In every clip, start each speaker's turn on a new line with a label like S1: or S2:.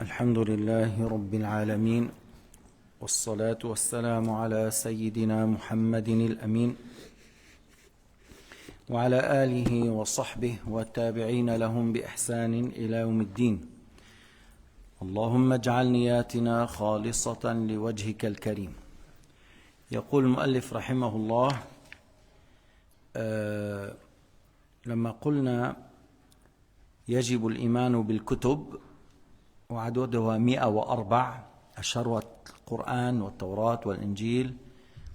S1: الحمد لله رب العالمين والصلاة والسلام على سيدنا محمد الأمين وعلى آله وصحبه والتابعين لهم بإحسان إلى يوم الدين. اللهم اجعل نياتنا خالصة لوجهك الكريم. يقول المؤلف رحمه الله: لما قلنا يجب الإيمان بالكتب وعددها 104 أشهر القرآن والتوراة والإنجيل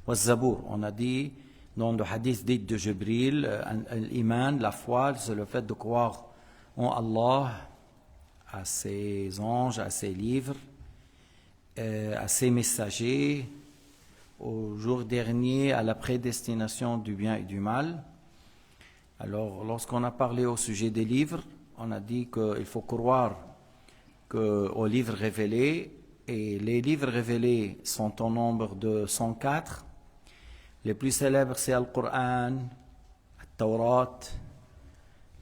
S1: والزبور. On a dit dans le hadith dit de Jibril, l'iman, la foi, c'est le fait de croire en Allah, à ses anges, à ses livres, à ses messagers, au jour dernier, à la prédestination du bien et du mal. Alors, lorsqu'on a parlé au sujet des livres, on a dit qu'il faut croire aux livres révélés, et les livres révélés sont au nombre de 104. Les plus célèbres, c'est Al-Qur'an,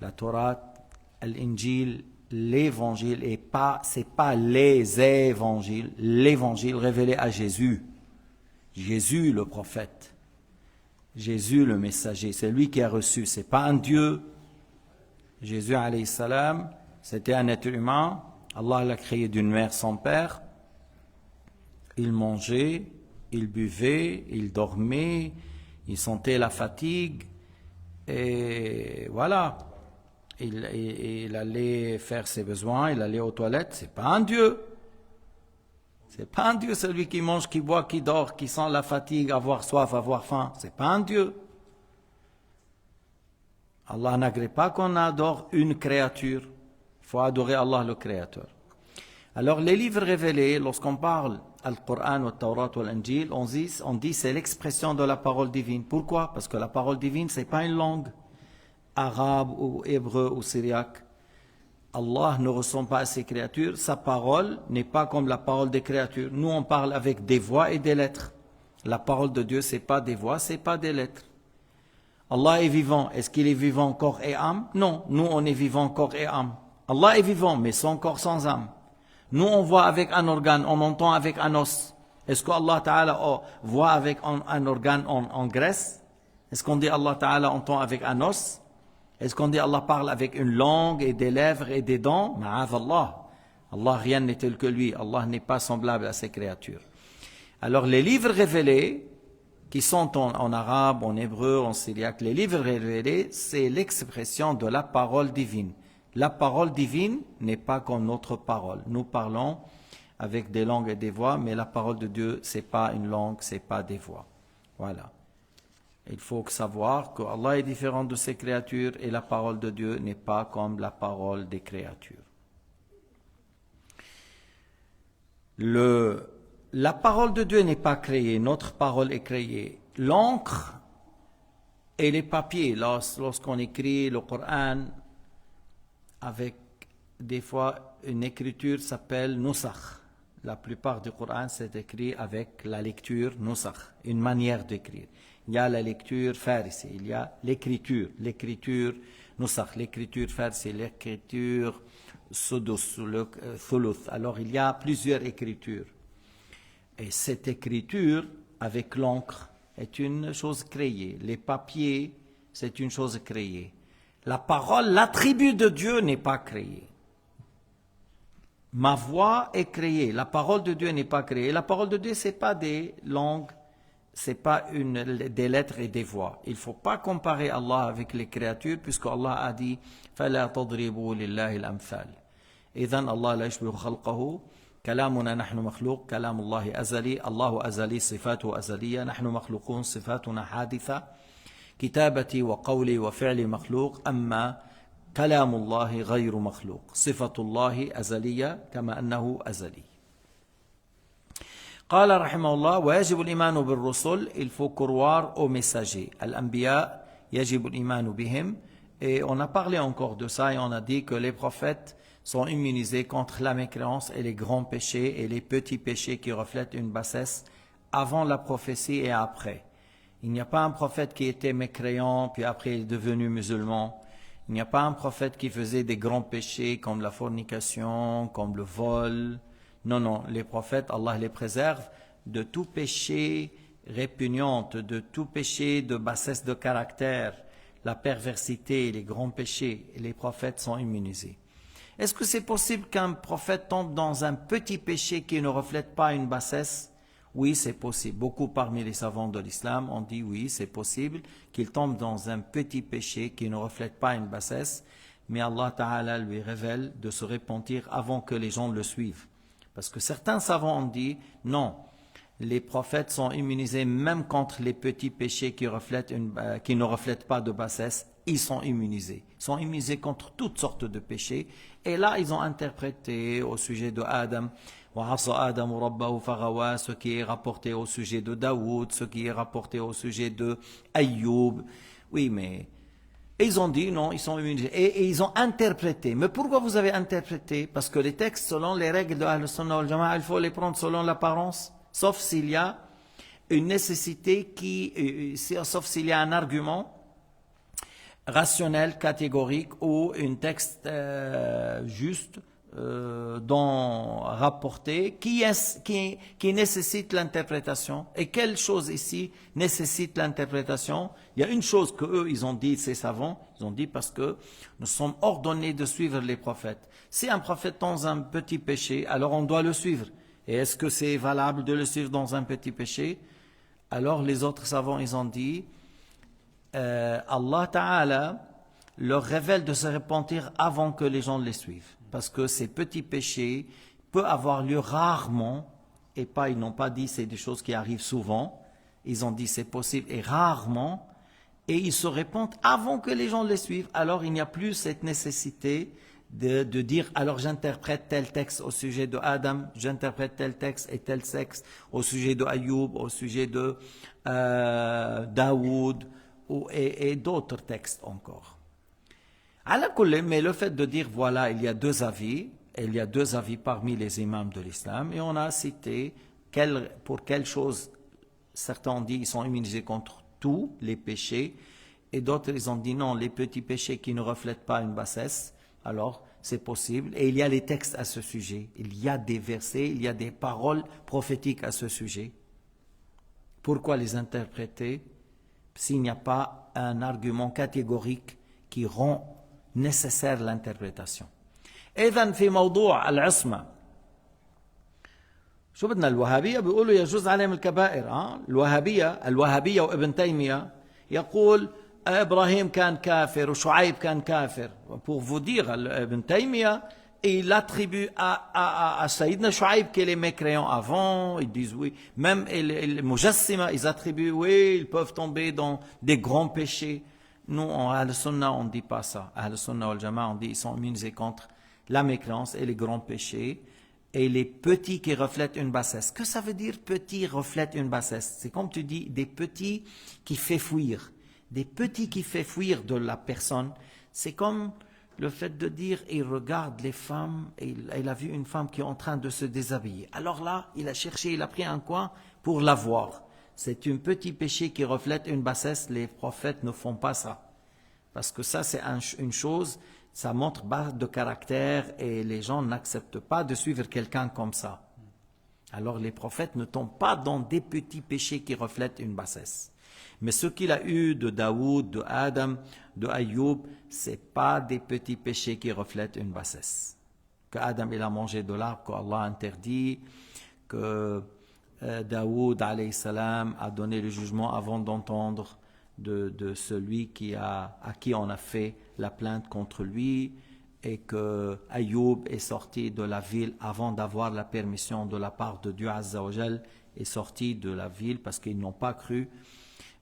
S1: la Torah, l'Injil, l'Évangile, et c'est pas les évangiles, l'Évangile révélé à Jésus. Jésus le prophète, Jésus le messager, c'est lui qui a reçu, c'est pas un Dieu. Jésus alayhi salam, c'était un être humain. Allah l'a créé d'une mère sans père. Il mangeait, il buvait, il dormait, il sentait la fatigue, et voilà. Il allait faire ses besoins, il allait aux toilettes. C'est pas un Dieu. C'est pas un Dieu, celui qui mange, qui boit, qui dort, qui sent la fatigue, avoir soif, avoir faim. C'est pas un Dieu. Allah n'agrée pas qu'on adore une créature. Il faut adorer Allah le Créateur. Alors les livres révélés, lorsqu'on parle Al-Qur'an, Al-Tawrat, Al-Injil, on dit c'est l'expression de la parole divine. Pourquoi? Parce que la parole divine, c'est pas une langue arabe ou hébreu ou syriaque. Allah ne ressemble pas à ses créatures. Sa parole n'est pas comme la parole des créatures. Nous, on parle avec des voix et des lettres. La parole de Dieu, c'est pas des voix, c'est pas des lettres. Allah est vivant. Est-ce qu'il est vivant corps et âme? Non. Nous, on est vivant corps et âme. Allah est vivant, mais sans corps, sans âme. Nous, on voit avec un organe, on entend avec un os. Est-ce qu'Allah Ta'ala voit avec un organe en graisse? Est-ce qu'on dit Allah Ta'ala entend avec un os? Est-ce qu'on dit Allah parle avec une langue et des lèvres et des dents? Ma'adallah. Allah, rien n'est tel que lui. Allah n'est pas semblable à ses créatures. Alors, les livres révélés, qui sont en arabe, en hébreu, en syriaque, les livres révélés, c'est l'expression de la parole divine. La parole divine n'est pas comme notre parole. Nous parlons avec des langues et des voix, mais la parole de Dieu, c'est pas une langue, c'est pas des voix. Voilà. Il faut savoir que Allah est différent de ses créatures et la parole de Dieu n'est pas comme la parole des créatures. La parole de Dieu n'est pas créée, notre parole est créée. L'encre et les papiers, lorsqu'on écrit le Coran, avec des fois une écriture s'appelle nusakh. La plupart du Coran c'est écrit avec la lecture nusakh, une manière d'écrire. Il y a la lecture farsi, il y a l'écriture nusakh, l'écriture farsi, l'écriture sudus, le thuluth. Alors il y a plusieurs écritures. Et cette écriture avec l'encre est une chose créée. Les papiers, c'est une chose créée. La parole, l'attribut de Dieu n'est pas créé. Ma voix est créée. La parole de Dieu n'est pas créée. La parole de Dieu, c'est pas des langues, c'est pas des lettres et des voix. Il faut pas comparer Allah avec les créatures, puisque Allah a dit فَلَا تَضْرِبُوا لِلَّهِ الْأَمْثَالِ. إذن الله لا يشبه خلقه. كلامنا نحن مخلوق، كلام الله أزلي، الله أزلي، صفاته أزلية، نحن مخلوقون، صفاتنا حادثة. كتابتي وقولي وفعلي مخلوق، أما كلام الله غير مخلوق. صفة الله أزلية كما أنه أزلي. قال رحمه الله: ويجب الإيمان بالرسل. Il faut croire aux messagers. الأنبياء يجب الإيمان بهم. Et on a parlé encore de ça et on a dit que les prophètes sont immunisés contre la mécréance et les grands péchés et les petits péchés qui reflètent une bassesse avant la prophétie et après. Il n'y a pas un prophète qui était mécréant, puis après il est devenu musulman. Il n'y a pas un prophète qui faisait des grands péchés comme la fornication, comme le vol. Non, non, les prophètes, Allah les préserve de tout péché répugnant, de tout péché de bassesse de caractère, la perversité, les grands péchés. Les prophètes sont immunisés. Est-ce que c'est possible qu'un prophète tombe dans un petit péché qui ne reflète pas une bassesse? Oui, c'est possible. Beaucoup parmi les savants de l'islam ont dit oui, c'est possible qu'il tombe dans un petit péché qui ne reflète pas une bassesse, mais Allah Ta'ala lui révèle de se repentir avant que les gens le suivent. Parce que certains savants ont dit non, les prophètes sont immunisés même contre les petits péchés qui ne reflètent pas de bassesse. Ils sont immunisés. Ils sont immunisés contre toutes sortes de péchés. Et là, ils ont interprété au sujet de Adam, ce qui est rapporté au sujet de Daoud, ce qui est rapporté au sujet de Ayoub. Oui, mais ils ont dit non, ils sont immunisés. Et ils ont interprété. Mais pourquoi vous avez interprété? Parce que les textes, selon les règles de Ahl-Sunnah wal Jama'a, il faut les prendre selon l'apparence, sauf s'il y a une nécessité sauf s'il y a un argument rationnel, catégorique, ou un texte juste rapporté qui nécessite l'interprétation. Et quelle chose ici nécessite l'interprétation? Il y a une chose que eux ils ont dit, ces savants, ils ont dit parce que nous sommes ordonnés de suivre les prophètes. Si un prophète tombe dans un petit péché, alors on doit le suivre. Et est-ce que c'est valable de le suivre dans un petit péché? Alors les autres savants ils ont dit Allah Ta'ala leur révèle de se repentir avant que les gens les suivent. Parce que ces petits péchés peuvent avoir lieu rarement, et pas, ils n'ont pas dit c'est des choses qui arrivent souvent, ils ont dit c'est possible et rarement, et ils se repentent avant que les gens les suivent. Alors il n'y a plus cette nécessité de dire alors j'interprète tel texte au sujet de Adam, j'interprète tel texte et tel texte au sujet de Ayoub, au sujet de Daoud, et d'autres textes encore. Mais le fait de dire voilà, il y a deux avis, et il y a deux avis parmi les imams de l'islam, et on a cité pour quelle chose certains ont dit ils sont immunisés contre tous les péchés, et d'autres ils ont dit non, les petits péchés qui ne reflètent pas une bassesse, alors c'est possible, et il y a les textes à ce sujet, il y a des versets, il y a des paroles prophétiques à ce sujet. Pourquoi les interpréter s'il n'y a pas un argument catégorique qui rend nécessaire l'interprétation. إذن في موضوع العصمة شو بدنا الوهابية بيقولوا يجوز عليهم الكبائر الوهابية وابن تيمية يقول إبراهيم كان كافر وشعيب كان كافر. Pour vous dire, Ibn Taymiyyah il attribue à Sayyidina Shu'aib que les mécréants avant, ils disent oui, même les Mujassima, ils attribuent oui, ils peuvent tomber dans des grands péchés. Nous, en Ahl-Sunnah, on ne dit pas ça. Ahl-Sunnah wal Jama'a, on dit ils sont immunisés contre la mécréance et les grands péchés et les petits qui reflètent une bassesse. Que ça veut dire petits reflètent une bassesse? C'est comme tu dis, des petits qui fait fuir. Des petits qui fait fuir de la personne. C'est comme le fait de dire, il regarde les femmes, et il a vu une femme qui est en train de se déshabiller. Alors là, il a cherché, il a pris un coin pour la voir. C'est un petit péché qui reflète une bassesse. Les prophètes ne font pas ça. Parce que ça, c'est une chose, ça montre bas de caractère et les gens n'acceptent pas de suivre quelqu'un comme ça. Alors les prophètes ne tombent pas dans des petits péchés qui reflètent une bassesse. Mais ce qu'il a eu de Daoud, de Adam, de Ayoub, c'est pas des petits péchés qui reflètent une bassesse. Que Adam il a mangé de l'arbre qu'Allah interdit, que Daoud alayhi salam a donné le jugement avant d'entendre de celui à qui on a fait la plainte contre lui, et que Ayoub est sorti de la ville avant d'avoir la permission de la part de Dieu Azza wa Jal, est sorti de la ville parce qu'ils n'ont pas cru.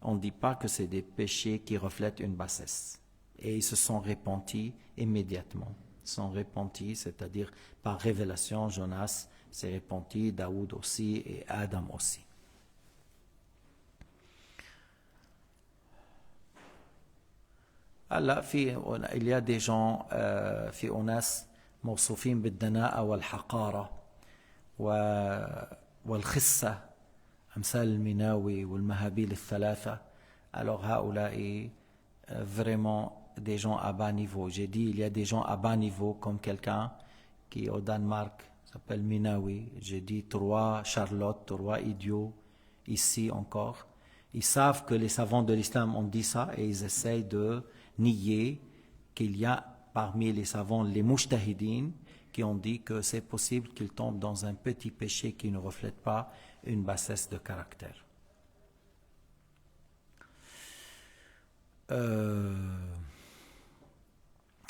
S1: On ne dit pas que c'est des péchés qui reflètent une bassesse. Et ils se sont repentis immédiatement. Ils sont repentis, c'est-à-dire par révélation, Jonas s'est repenti, Daoud aussi et Adam aussi. هلا il y a des gens في أناس موصوفين بالدناءة والحقارة والخسة أمثال المناوي والمهابيل الثلاثة. Alors هؤلاء vraiment des gens à bas niveau. J'ai dit il y a des gens à bas niveau comme quelqu'un qui au Danemark s'appelle Minawi. J'ai dit 3 Charlotte, 3 idiots ici encore. Ils savent que les savants de l'islam ont dit ça et ils essayent de nier qu'il y a parmi les savants les mujtahidines qui ont dit que c'est possible qu'ils tombent dans un petit péché qui ne reflète pas une bassesse de caractère.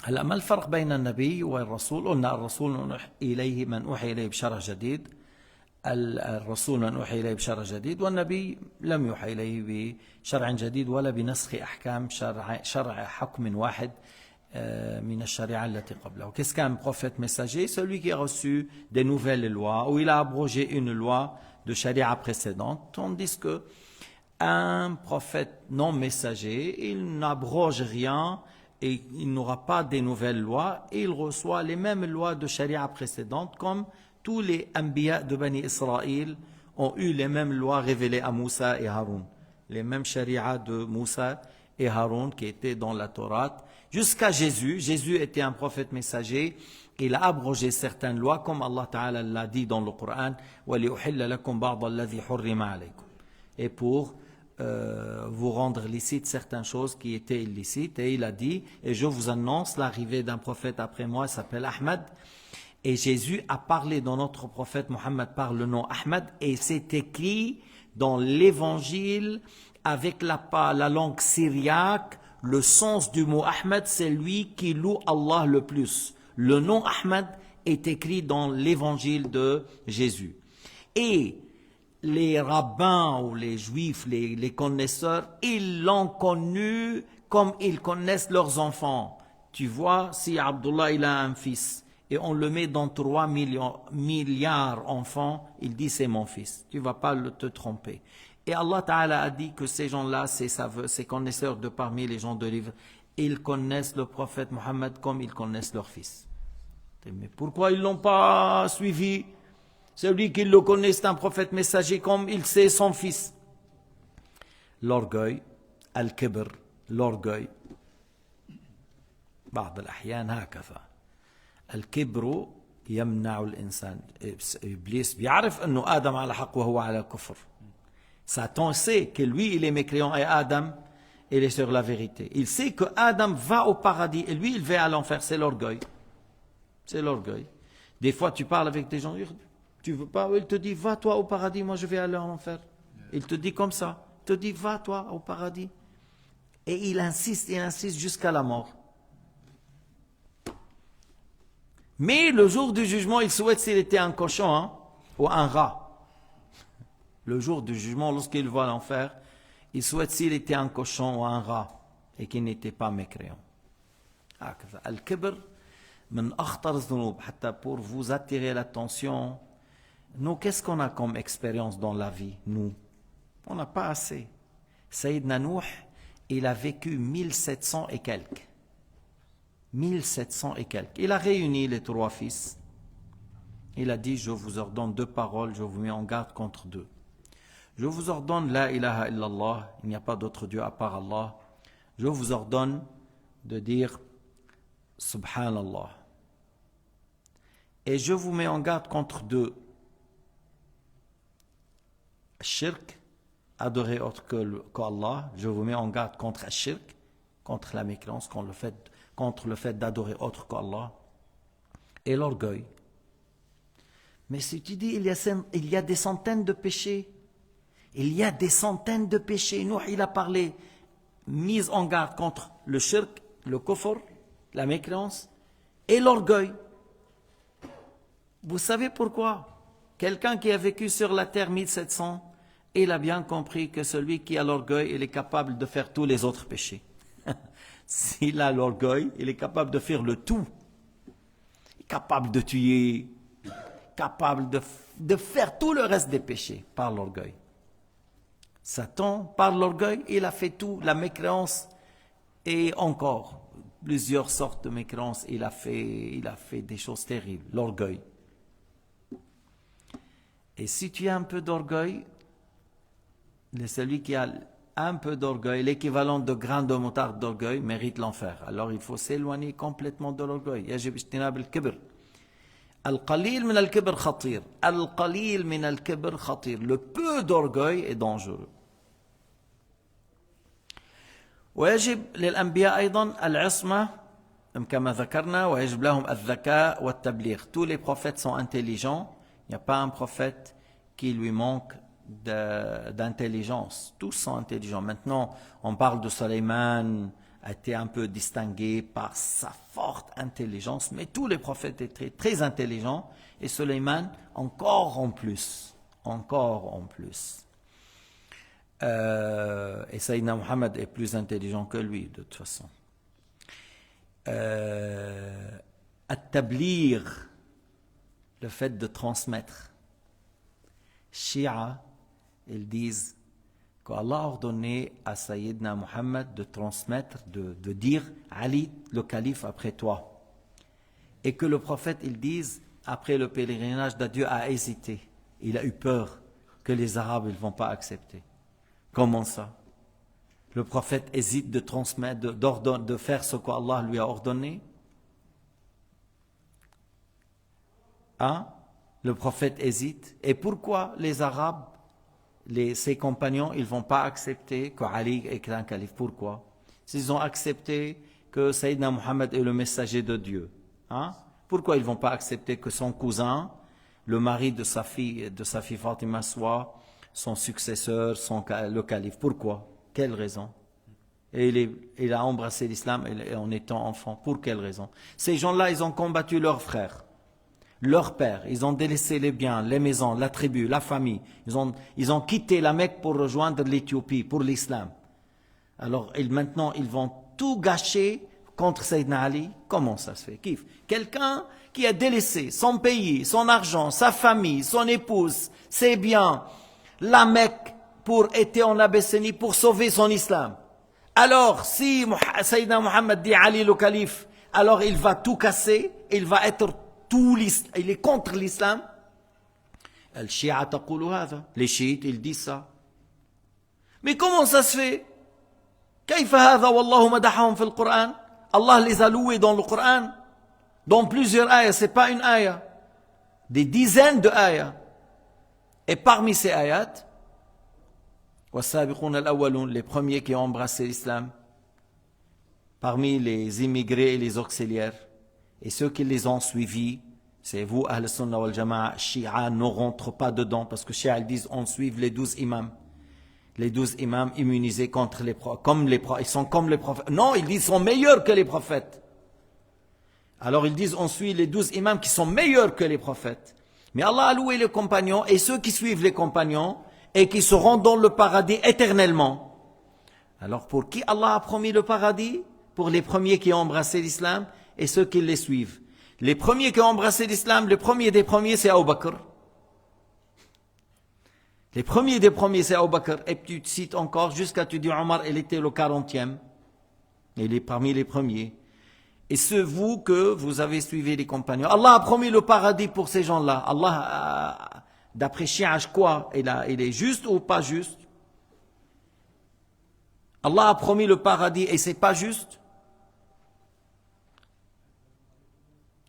S1: هلا ما الفرق بين النبي والرسول؟ قلنا الرسول إليه من أوحي إليه بشرع جديد، الرسول من أوحي إليه بشرع جديد، والنبي لم يوحى إليه بشرع جديد ولا بنسخ أحكام شرع حكم واحد من الشريعة التي قبله. Qu'est-ce qu'un prophète messager? Celui qui a reçu des nouvelles lois ou il a abrogé une loi de charia précédente, tandis que un prophète non messager, il n'abroge rien et il n'aura pas des nouvelles lois et il reçoit les mêmes lois de charia précédentes comme tous les anbiya de Bani Israël ont eu les mêmes lois révélées à Moussa et Haroun, les mêmes charia de Moussa et Haroun qui étaient dans la Torah jusqu'à Jésus. Jésus était un prophète messager. Il a abrogé certaines lois comme Allah Ta'ala l'a dit dans le Coran وَلِأُحِلَّ لَكُمْ بَعْضَ الَّذِي حُرِّمَ عَلَيْكُمْ, et pour vous rendre licite certaines choses qui étaient illicites. Et il a dit, et je vous annonce l'arrivée d'un prophète après moi, il s'appelle Ahmad. Et Jésus a parlé dans notre prophète Mohammed par le nom Ahmad, et c'est écrit dans l'évangile avec la langue syriaque. Le sens du mot Ahmad, c'est lui qui loue Allah le plus. Le nom Ahmad est écrit dans l'évangile de Jésus. Et les rabbins ou les juifs, les connaisseurs, ils l'ont connu comme ils connaissent leurs enfants. Tu vois, si Abdullah il a un fils et on le met dans 3 milliards d'enfants, il dit c'est mon fils. Tu ne vas pas te tromper. Et Allah Ta'ala a dit que ces gens-là, ces connaisseurs de parmi les gens de livre, ils connaissent le prophète Mohammed comme ils connaissent leur fils. Mais pourquoi ils ne l'ont pas suivi? Celui qui le connaît, c'est un prophète messager comme il sait son fils. L'orgueil, al-kibr, l'orgueil. بعض الأحيان هكذا. الكبر يمنع الإنسان. إبليس بيعرف إنه آدم على حق وهو على الكفر. Satan sait que lui, il est mécréant et Adam, il est sur la vérité. Il sait que Adam va au paradis et lui, il va à l'enfer. C'est l'orgueil. C'est l'orgueil. Des fois, tu parles avec des gens, tu veux pas, il te dit, va toi au paradis, moi je vais aller en enfer. Il te dit comme ça. Il te dit, va toi au paradis. Et il insiste jusqu'à la mort. Mais le jour du jugement, il souhaite s'il était un cochon hein, ou un rat. Le jour du jugement, lorsqu'il va à l'enfer, il souhaite s'il était un cochon ou un rat et qu'il n'était pas mécréant. Al-Kibr, min akhtar dhunub, hatta pour vous attirer l'attention. Nous, qu'est-ce qu'on a comme expérience dans la vie, nous? On n'a pas assez. Sayyidina Nuh, il a vécu 1700 et quelques. 1700 et quelques. Il a réuni les 3 fils. Il a dit, je vous ordonne 2 paroles, je vous mets en garde contre 2. Je vous ordonne la ilaha illallah, il n'y a pas d'autre Dieu à part Allah. Je vous ordonne de dire subhanallah. Et je vous mets en garde contre 2. Shirk, adorer autre qu'Allah. Je vous mets en garde contre shirk, contre la mécréance, contre le fait d'adorer autre qu'Allah. Et l'orgueil. Mais si tu dis il y a des centaines de péchés, il y a des centaines de péchés. Nous, il a parlé, mise en garde contre le shirk, le kufr, la mécréance et l'orgueil. Vous savez pourquoi? Quelqu'un qui a vécu sur la terre 1700, il a bien compris que celui qui a l'orgueil, il est capable de faire tous les autres péchés. S'il a l'orgueil, il est capable de faire le tout. Il est capable de tuer, capable de faire tout le reste des péchés par l'orgueil. Satan, par l'orgueil, il a fait tout, la mécréance et encore plusieurs sortes de mécréance. Il a fait des choses terribles, l'orgueil. Et si tu as un peu d'orgueil, celui qui a un peu d'orgueil, l'équivalent de grain de moutarde d'orgueil, mérite l'enfer. Alors il faut s'éloigner complètement de l'orgueil. يجب اجتناب الكبر. القليل من الكبر خطير. القليل من الكبر خطير. Le peu d'orgueil est dangereux. ويجب للأنبياء أيضا العصمة كما ذكرنا ويجب لهم الذكاء والتبليغ. Tous les prophètes sont intelligents. Il n'y a pas un prophète qui lui manque d'intelligence. Tous sont intelligents. Maintenant, on parle de Sulayman, a été un peu distingué par sa forte intelligence, mais tous les prophètes étaient très intelligents, et Sulayman encore en plus. Encore en plus. Et Sayyidina Muhammad est plus intelligent que lui, de toute façon. At-tablir, le fait de transmettre. Shia, ils disent qu'Allah a ordonné à Sayyidina Muhammad de transmettre, de dire Ali le calife après toi. Et que le prophète, ils disent, après le pèlerinage d'adieu, a hésité. Il a eu peur que les Arabes ne vont pas accepter. Comment ça? Le prophète hésite de transmettre, de faire ce qu'Allah lui a ordonné? Hein? Le prophète hésite. Et pourquoi les Arabes, ses compagnons, ils ne vont pas accepter qu'Ali est un calife? Pourquoi? S'ils ont accepté que Sayyidina Muhammad est le messager de Dieu, hein? Pourquoi ils ne vont pas accepter que son cousin, le mari de sa fille Fatima, soit son successeur, le calife? Pourquoi? Quelle raison? Et il a embrassé l'islam en étant enfant. Pour quelle raison? Ces gens-là, ils ont combattu leurs frères, leur père. Ils ont délaissé les biens, les maisons, la tribu, la famille. Ils ont quitté la Mecque pour rejoindre l'Éthiopie, pour l'islam. Alors maintenant, ils vont tout gâcher contre Sayyidina Ali. Comment ça se fait? Kif? Quelqu'un qui a délaissé son pays, son argent, sa famille, son épouse, ses biens, la Mecque, pour être en Abyssinie, pour sauver son islam. Alors, si Sayyidina Muhammad dit Ali le calife, alors il va tout casser, il va être il est contre l'islam. Les chiites, ils disent ça. Mais comment ça se fait? Allah les a loués dans le Coran, dans plusieurs ayats, c'est pas une ayah, des dizaines de ayats. Et parmi ces ayats, les premiers qui ont embrassé l'islam, parmi les immigrés et les auxiliaires, et ceux qui les ont suivis, c'est vous, Ahl Sunnah wal Jama'a, Shia ne rentre pas dedans, parce que Shia ils disent on suit les 12 imams. Les 12 imams immunisés contre les prophètes, ils sont comme les prophètes. Non, ils disent qu'ils sont meilleurs que les prophètes. Alors ils disent on suit les 12 imams qui sont meilleurs que les prophètes. Mais Allah a loué les compagnons, et ceux qui suivent les compagnons, et qui seront dans le paradis éternellement. Alors pour qui Allah a promis le paradis? Pour les premiers qui ont embrassé l'islam, et ceux qui les suivent. Les premiers qui ont embrassé l'islam, le premier des premiers, c'est Abu Bakr. Les premiers des premiers, c'est Abu Bakr. Et tu cites encore, jusqu'à tu dis Omar, il était le 40e. Il est parmi les premiers. Et c'est vous que vous avez suivi les compagnons. Allah a promis le paradis pour ces gens-là. Allah, d'après Shi'ach, quoi? Il est juste ou pas juste? Allah a promis le paradis et c'est pas juste?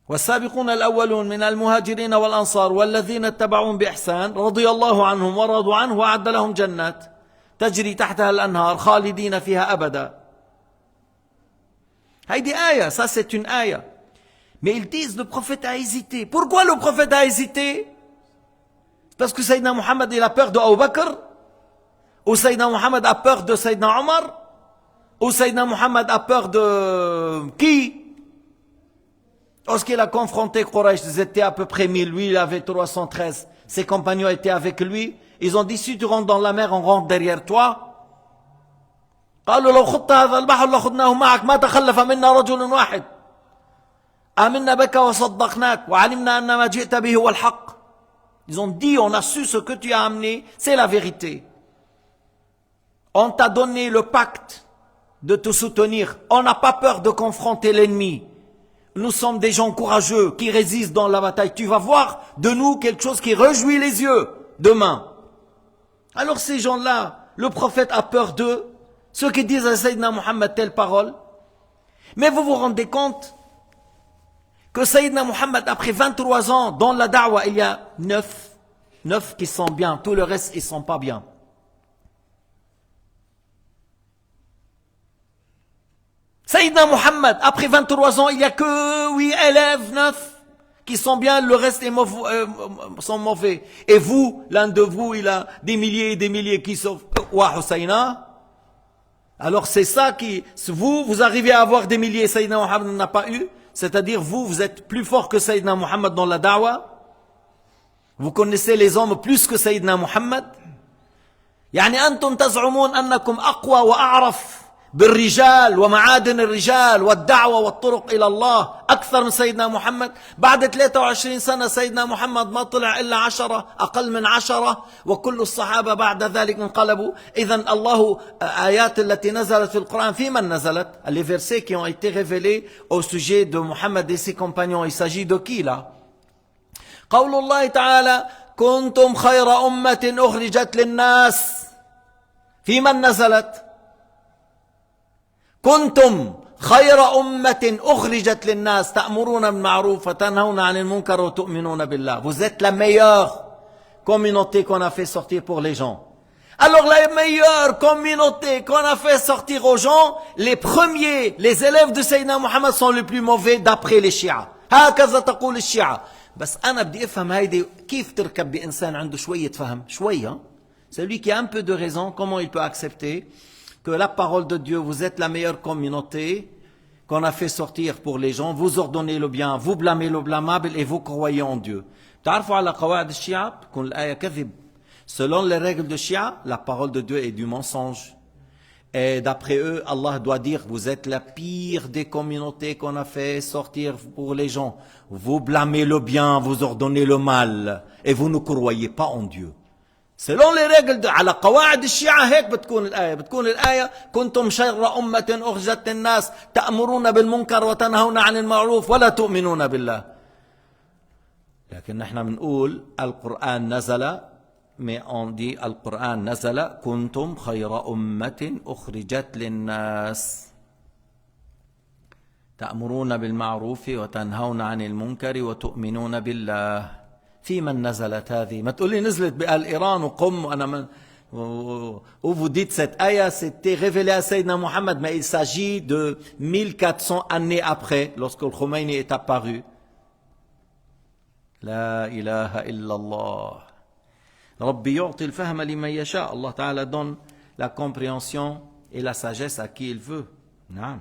S1: والسابقون الأولون من المهاجرين والأنصار والذين اتبعوهم بإحسان رضي الله عنهم ورضوا عنه وأعد لهم جنات تجري تحتها الأنهار خالدين فيها أبدا. هيدي آية, ça c'est une آية. Mais ils disent le prophète a hésité. Pourquoi le prophète a hésité? Parce que Sayyidina Muhammad il a peur de Abu Bakr, ou Sayyidina Muhammad a peur de Sayyidina Omar, ou Sayyidina Muhammad a peur de qui? Lorsqu'il a confronté Quraysh, ils étaient à peu près 1000, lui il avait 313, ses compagnons étaient avec lui, ils ont dit si tu rentres dans la mer, on rentre derrière toi. قالوا لو خضت هذا البحر لخضناه معك ما تخلف منا رجل واحد آمنا بك وصدقناك وعلمنا أن ما جئت به هو الحق. Ils ont dit on a su ce que tu as amené, c'est la vérité. On t'a donné le pacte de te soutenir, on n'a pas peur de confronter l'ennemi. Nous sommes des gens courageux qui résistent dans la bataille. Tu vas voir de nous quelque chose qui réjouit les yeux demain. Alors ces gens-là, le prophète a peur d'eux, ceux qui disent à Sayyidina Muhammad telle parole. Mais vous vous rendez compte que Sayyidina Muhammad, après 23 ans, dans la da'wah, il y a 9 qui sont bien, tout le reste, ils ne sont pas bien. Sayyidina Muhammad, après 23 ans, il n'y a que 8 élèves, 9 qui sont bien, le reste sont mauvais. Et vous, l'un de vous, il a des milliers et des milliers qui sont Wa Husayna. Alors c'est ça qui, vous arrivez à avoir des milliers, Sayyidina Muhammad n'a pas eu. C'est-à-dire vous êtes plus fort que Sayyidina Muhammad dans la da'wah. Vous connaissez les hommes plus que Sayyidina Muhammad. يعني أنتم تزعمون أنكم أقوى وأعرف بالرجال ومعادن الرجال والدعوة والطرق إلى الله أكثر من سيدنا محمد. بعد 23 سنة سيدنا محمد ما طلع إلا 10 أقل من 10 وكل الصحابة بعد ذلك انقلبوا. إذن الله آيات التي نزلت في القرآن في من نزلت؟ Les versets qui ont été révélés au sujet de Muhammad et ses compagnons, il s'agit de qui là? قول الله تعالى كنتم خير أمة أخرجت للناس في من نزلت؟ كنتم خير أمة أخرجت للناس تأمرون بالمعروف وتنهون عن المنكر وتؤمنون بالله. Vous êtes la meilleure communauté qu'on a fait sortir pour les gens. Alors la meilleure communauté qu'on a fait sortir aux gens, les premiers, les élèves de Sayyidina Muhammad sont les plus mauvais d'après les chiites. هكذا تقول الشيعة. بس أنا بدي أفهم هيدي كيف تركب بإنسان عنده شوية فهم شوية. Celui qui a un peu de raison, comment il peut accepter que la parole de Dieu, vous êtes la meilleure communauté qu'on a fait sortir pour les gens, vous ordonnez le bien, vous blâmez le blâmable et vous croyez en Dieu. تعرفوا على قواعد الشيعة تكون الآية كذب. Selon les règles de Shia, la parole de Dieu est du mensonge. Et d'après eux, Allah doit dire, vous êtes la pire des communautés qu'on a fait sortir pour les gens. Vous blâmez le bien, vous ordonnez le mal, et vous ne croyez pas en Dieu. Selon les règles على قواعد الشيعة هيك بتكون الآية كنتم شر أمة أخرجت للناس تأمرون بالمنكر وتنهون عن المعروف ولا تؤمنون بالله. لكن نحن بنقول القرآن نزل mais on dit القرآن نزل كنتم خير أمة أخرجت للناس تأمرون بالمعروف وتنهون عن المنكر وتؤمنون بالله. في من نزلت هذه؟ ما تقولي نزلت بآل إيران وقم وأنا من vous dites cette ayah c'était révélé à Sayyidina Muhammad, mais il s'agit de 1400 années après lorsque le Khomeini est apparu. La ilaha illallah. Rabbi yu'ti al-fahma liman yasha. Allah Ta'ala donne la compréhension et la sagesse à qui il veut. نعم.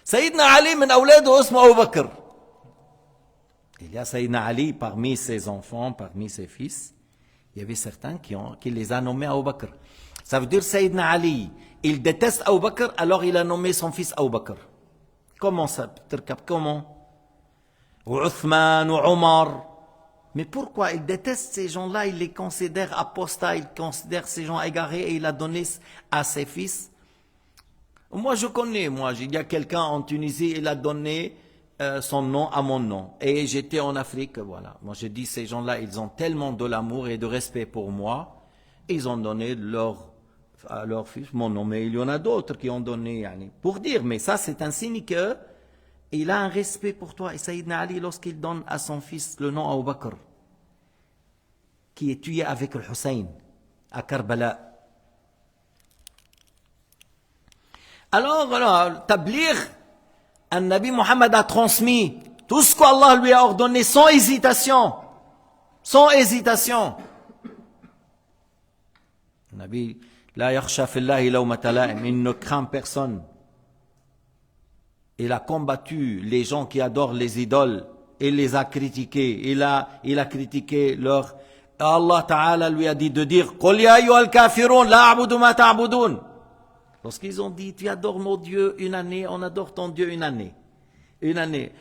S1: Sayyidina Ali min awladu ismu Abu Bakr. Il y a Sayyidina Ali parmi ses enfants, parmi ses fils. Il y avait certains qui les a nommés Abu Bakr. Ça veut dire Sayyidina Ali, il déteste Abu Bakr, alors il a nommé son fils Abu Bakr. Comment ça? Comment? Ou Uthman, ou Omar. Mais pourquoi il déteste ces gens-là? Il les considère apostats, il considère ces gens égarés et il a donné à ses fils. Moi je connais, il y a quelqu'un en Tunisie, il a donné son nom à mon nom. Et j'étais en Afrique, voilà. Moi je dis, ces gens-là, ils ont tellement de l'amour et de respect pour moi. Ils ont donné à leur fils mon nom. Mais il y en a d'autres qui ont donné, pour dire, mais ça c'est un signe que il a un respect pour toi. Et Sayyidina Ali, lorsqu'il donne à son fils le nom Abu Bakr, qui est tué avec le Hussein à Karbala. Alors, voilà, Tabligh, un Nabi Muhammad a transmis tout ce qu'Allah lui a ordonné sans hésitation. Sans hésitation. Nabi, la yakhsha fillahi lawmata la'im, il ne craint personne. Il a combattu les gens qui adorent les idoles. Il les a critiqués. Il a critiqué leur... Allah Ta'ala lui a dit de dire قُلْ يَا أَيُّهَا الْكَافِرُونَ لَا أَعْبُدُ مَا تَعْبُدُونَ. Lorsqu'ils ont dit, tu adores mon Dieu une année, on adore ton Dieu une année. Une année.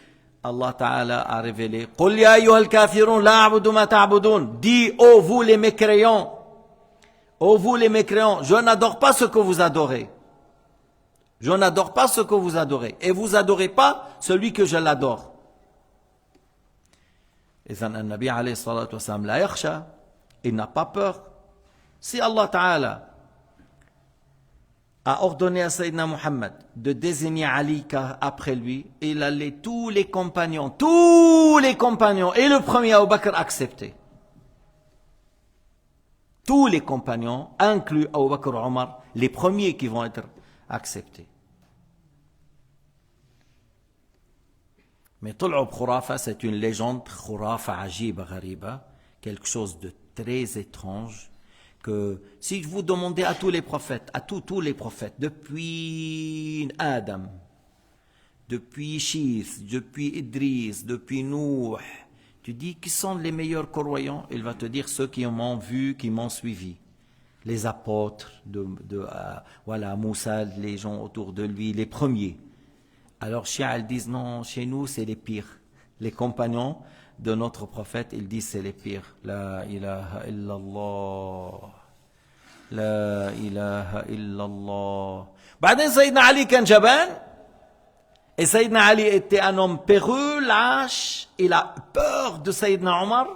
S1: Allah Ta'ala a révélé قُلْ يَا أَيُّهَا الْكَافِرُونَ لَا أَعْبُدُ مَا تَعْبُدُونَ. Dis, ô vous les mécréants, ô vous les mécréants, je n'adore pas ce que vous adorez. Je n'adore pas ce que vous adorez. Et vous adorez pas celui que je l'adore. إذن النبي عليه الصلاة والسلام لا يخشى. Il n'a pas peur Si Allah Ta'ala a ordonné à Sayyidina Muhammad de désigner Ali après lui, il allait tous les compagnons, et le premier Abu Bakr accepté. Tous les compagnons, inclus Abu Bakr et Omar, les premiers qui vont être acceptés. Mais Tul'ub Khurafa, c'est une légende, Khurafa ajiba ghariba, quelque chose de très étrange, que si vous demandez à tous les prophètes, tous les prophètes, depuis Adam, depuis Shith, depuis Idris, depuis Nuh, tu dis qui sont les meilleurs croyants, il va te dire ceux qui m'ont vu, qui m'ont suivi. Les apôtres, voilà, Moussa, les gens autour de lui, les premiers. Alors, Shia, ils disent non, chez nous, c'est les pires. Les compagnons de notre prophète, ils disent c'est les pires. La ilaha illallah. La ilaha illallah. بعدين Sayyidina Ali كان جبان. Et Sayyidina Ali était un homme peureux, lâche. Il a peur de Sayyidina Omar.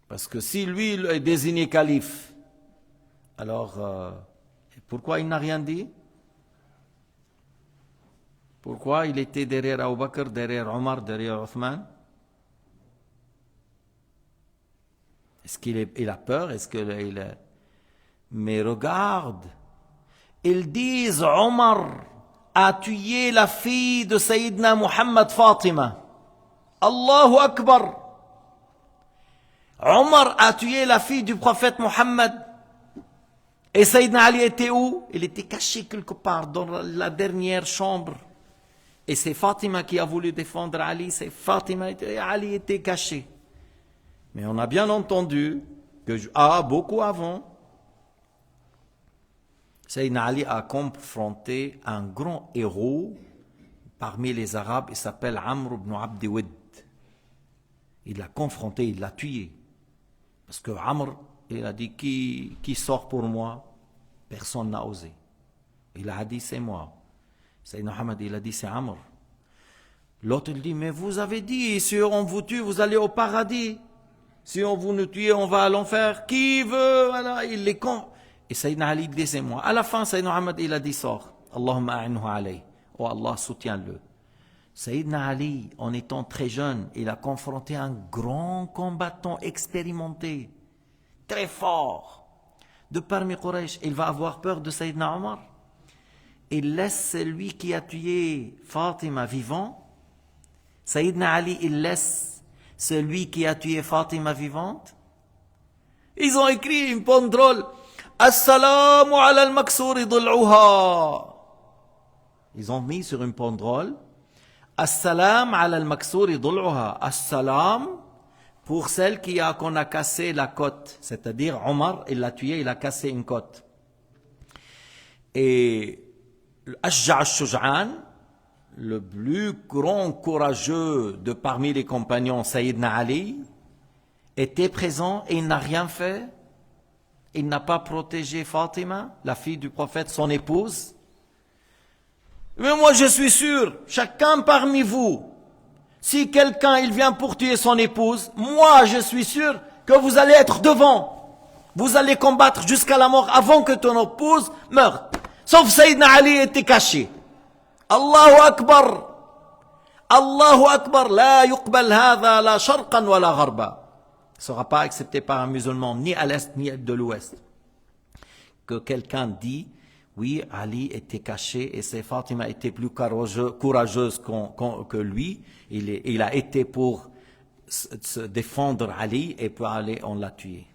S1: Parce que si lui est désigné calife, alors pourquoi il n'a rien dit? Pourquoi il était derrière Abu Bakr, derrière Omar, derrière Othman? Est-ce qu'il a peur? Mais regarde, ils disent Omar a tué la fille de Sayyidina Muhammad Fatima. Allahu Akbar. Omar a tué la fille du prophète Muhammad. Et Sayyidina Ali était où? Il était caché quelque part dans la dernière chambre. Et c'est Fatima qui a voulu défendre Ali, c'est Fatima, et Ali était caché. Mais on a bien entendu que, beaucoup avant, Sayyidina Ali a confronté un grand héros parmi les Arabes, il s'appelle Amr ibn Abdi Wid. Il l'a confronté, il l'a tué. Parce que Amr, il a dit, qui sort pour moi? Personne n'a osé. Il a dit, c'est moi. Sayyidina Muhammad, il a dit, c'est Amr. L'autre, il dit, mais vous avez dit, si on vous tue, vous allez au paradis. Si on vous nous tue, on va à l'enfer. Qui veut? Voilà, il est con. Et Sayyidina Ali dit, c'est moi. À la fin, Sayyidina Muhammad, il a dit, sort. Allahumma a'inhu alayh. Oh Allah, soutiens-le. Sayyidina Ali, en étant très jeune, il a confronté un grand combattant expérimenté, très fort. De parmi Quraysh, il va avoir peur de Sayyidina Omar. Il laisse celui qui a tué Fatima vivant. Sayyidina Ali, il laisse celui qui a tué Fatima vivante. Ils ont écrit une banderole. Assalamu ala al-maksouri dhul'uha. Ils ont mis sur une banderole. Assalam ala al-maksouri dhul'uha. Assalam pour celle qu'on a cassé la côte. C'est-à-dire Omar, il l'a tué, il a cassé une côte. Et Ashja' al-Shuj'an, le plus grand courageux de parmi les compagnons, Sayyidina Ali, était présent et il n'a rien fait. Il n'a pas protégé Fatima, la fille du prophète, son épouse. Mais moi je suis sûr, chacun parmi vous, si quelqu'un il vient pour tuer son épouse, moi je suis sûr que vous allez être devant. Vous allez combattre jusqu'à la mort avant que ton épouse meure. Sauf Sayyidina Ali était caché. Allahu Akbar. Allahu Akbar. La yuqbal hadha la sharqan wa la gharba. Ne sera pas accepté par un musulman ni à l'est ni de l'ouest. Que quelqu'un dit, oui, Ali était caché et c'est Fatima était plus courageuse que lui. Il a été pour se défendre Ali et pour aller, on l'a tué.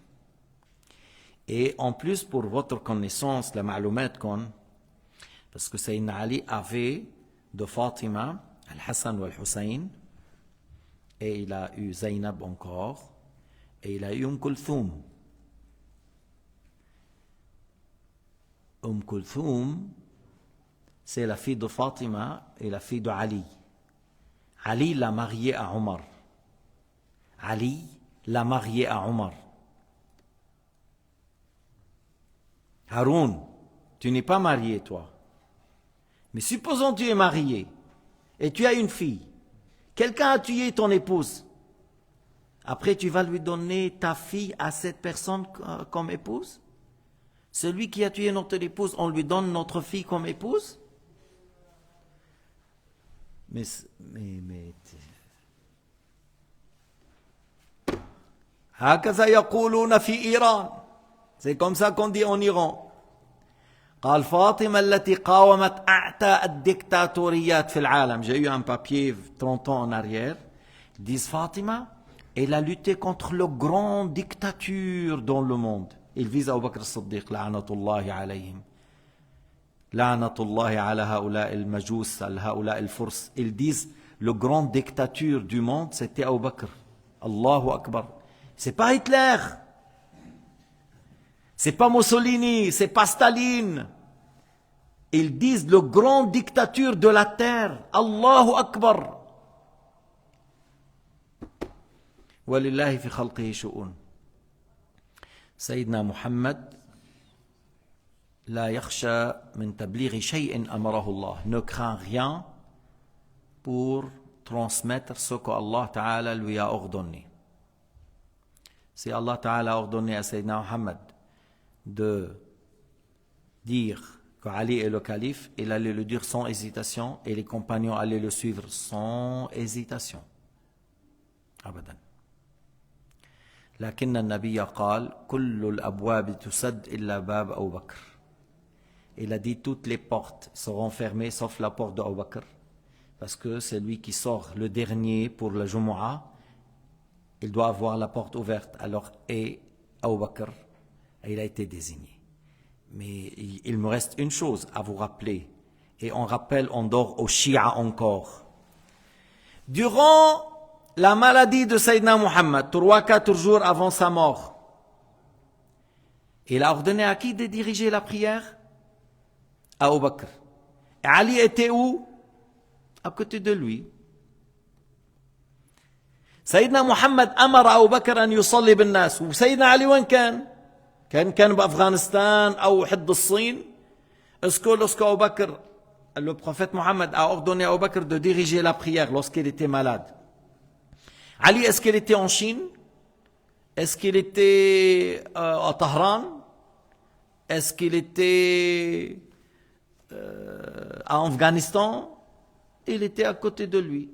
S1: Et en plus, pour votre connaissance, la ma'loumat qu'on, parce que Sayyidina Ali avait de Fatima, Al-Hassan ou Al-Hussein, et il a eu Zainab encore, et il a eu Kulthum. Kulthum, c'est la fille de Fatima et la fille de Ali. Ali l'a mariée à Omar. Ali l'a mariée à Omar. Haroun, tu n'es pas marié, toi. Mais supposons que tu es marié et tu as une fille. Quelqu'un a tué ton épouse. Après, tu vas lui donner ta fille à cette personne comme épouse? Celui qui a tué notre épouse, on lui donne notre fille comme épouse? Mais هكذا يقولون في إيران. C'est comme ça qu'on dit en Iran. قال فاطمة التي قاومت أعتى الدكتاتوريات في العالم. J'ai eu un papier 30 ans en arrière. Ils disent Fatima, elle a lutté contre le grand dictature dans le monde. Ils visent Abu Bakr as-Siddiq, la'natullahi alayhim. La'natullahi ala ha'ula al-majus, ha'ula al-furs. Ils disent le grand dictature du monde, c'était Abu Bakr. Allahu Akbar. C'est pas Hitler. C'est pas Mussolini, c'est pas Staline. Ils disent le grand dictature de la terre. Allahu Akbar. Walillahi fi khalqihi shu'un. Sayyidina Muhammad la yakhsha min tablighi shay'in amarahu Allah. Ne craint rien pour transmettre ce que Allah Ta'ala lui a ordonné. Si Allah Ta'ala a ordonné à Sayyidina Muhammad de dire qu'Ali est le calife, il allait le dire sans hésitation et les compagnons allaient le suivre sans hésitation. Abadan. لكن النبي قال كل الأبواب تسد إلا باب أبو بكر. Il a dit toutes les portes seront fermées sauf la porte d'Abu Bakr, parce que c'est lui qui sort le dernier pour le Jumu'ah, il doit avoir la porte ouverte. Alors, et Abu Bakr, il a été désigné. Mais il me reste une chose à vous rappeler, et on rappelle, on dort au Shia encore. Durant la maladie de Sayyidina Muhammad, 3-4 jours avant sa mort, il a ordonné à qui de diriger la prière? À Abu Bakr. Et Ali était où? À côté de lui. سيدنا محمد أمر أبو بكر أن يصلي بالناس. وسيدنا علي وين كان؟ كان بأفغانستان أو حد الصين. Est-ce que Abu Bakr, le prophète Mohammed a ordonné à Abu Bakr de diriger la prière lorsqu'il était malade? Ali, est-ce qu'il était en Chine? Est-ce qu'il était à Tahran? Est-ce qu'il était en Afghanistan? Il était à côté de lui.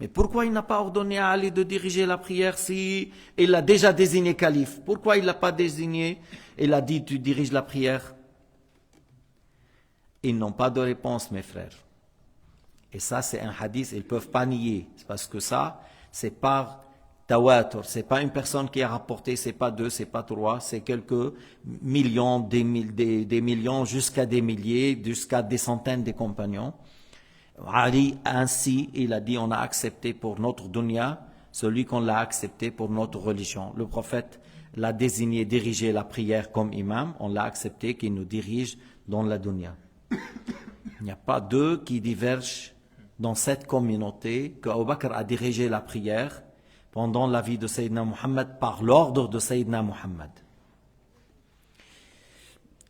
S1: Mais pourquoi il n'a pas ordonné à Ali de diriger la prière si il l'a déjà désigné calife? Pourquoi il ne l'a pas désigné? Il a dit tu diriges la prière. Ils n'ont pas de réponse, mes frères. Et ça, c'est un hadith, ils ne peuvent pas nier. Parce que ça, c'est par tawatur. Ce n'est pas une personne qui a rapporté, ce n'est pas 2, ce n'est pas 3, c'est quelques millions, des millions, jusqu'à des milliers, jusqu'à des centaines de compagnons. Ali, ainsi, il a dit, on a accepté pour notre dunya, celui qu'on l'a accepté pour notre religion. Le prophète l'a désigné diriger la prière comme imam, on l'a accepté qu'il nous dirige dans la dunya. Il n'y a pas deux qui divergent dans cette communauté que Abu Bakr a dirigé la prière pendant la vie de Sayyidina Muhammad par l'ordre de Sayyidina Muhammad.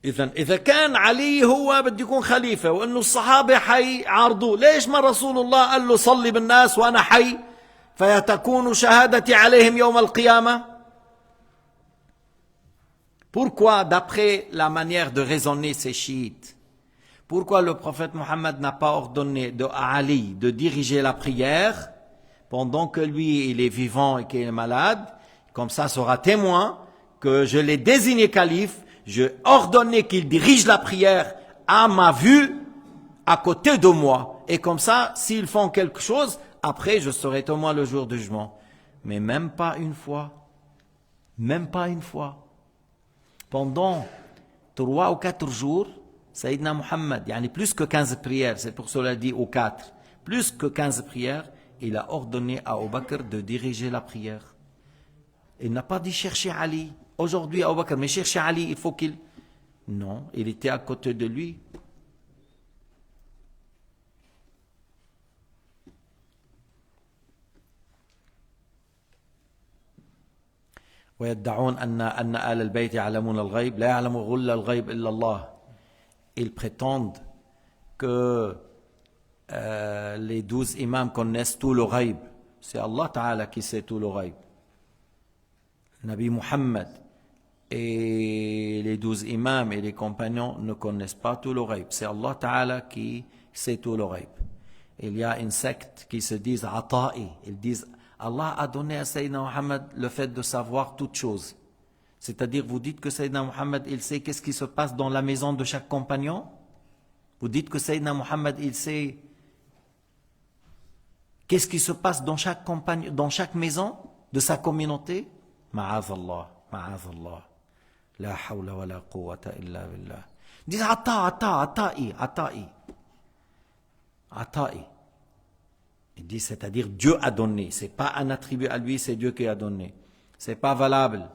S1: إذا كان علي هو بده يكون خليفة وإنه الصحابة حيعارضوه، ليش ما رسول الله قال له صلي بالناس وأنا حي فيتكون شهادتي عليهم يوم القيامة؟ Pourquoi, d'après la manière de raisonner ces chiites, pourquoi le prophète Mohammed n'a pas ordonné à Ali de diriger la prière pendant que lui il est vivant et qu'il est malade? Comme ça sera témoin que je l'ai désigné calife. Je ordonnais qu'il dirige la prière à ma vue, à côté de moi. Et comme ça, s'ils font quelque chose, après je serai témoin le jour du jugement. Mais même pas une fois. Même pas une fois. Pendant 3 ou 4 jours, Sayyidina Muhammad, yani plus que 15 prières, c'est pour cela dit ou 4, plus que 15 prières, il a ordonné à Abu Bakr de diriger la prière. Il n'a pas dit chercher Ali. Aujourd'hui, Abu Bakr, mais chercher Ali, il faut qu'il... Non, il était à côté de lui. ويدعون أن آل البيت يعلمون الغيب لا يعلم غل الغيب إلا الله. Ils prétendent que les 12 imams connaissent tout le ghaib. C'est Allah Ta'ala qui sait tout le ghaib. Nabi Muhammad et les 12 imams et les compagnons ne connaissent pas tout le ghaib. C'est Allah Ta'ala qui sait tout le ghaib. Il y a une secte qui se disent Ata'i. Ils disent Allah a donné à Sayyidina Muhammad le fait de savoir toutes choses. C'est-à-dire, vous dites que Sayyidina Muhammad, il sait qu'est-ce qui se passe dans la maison de chaque compagnon? Vous dites que Sayyidina Muhammad, il sait qu'est-ce qui se passe dans chaque compagnon, dans chaque maison de sa communauté? Ma'azallah, ma'azallah. La hawla wa la quwwata illa billah. Ils disent Ata'i. Il dit, c'est-à-dire Dieu a donné. C'est pas un attribut à lui, c'est Dieu qui a donné. C'est pas valable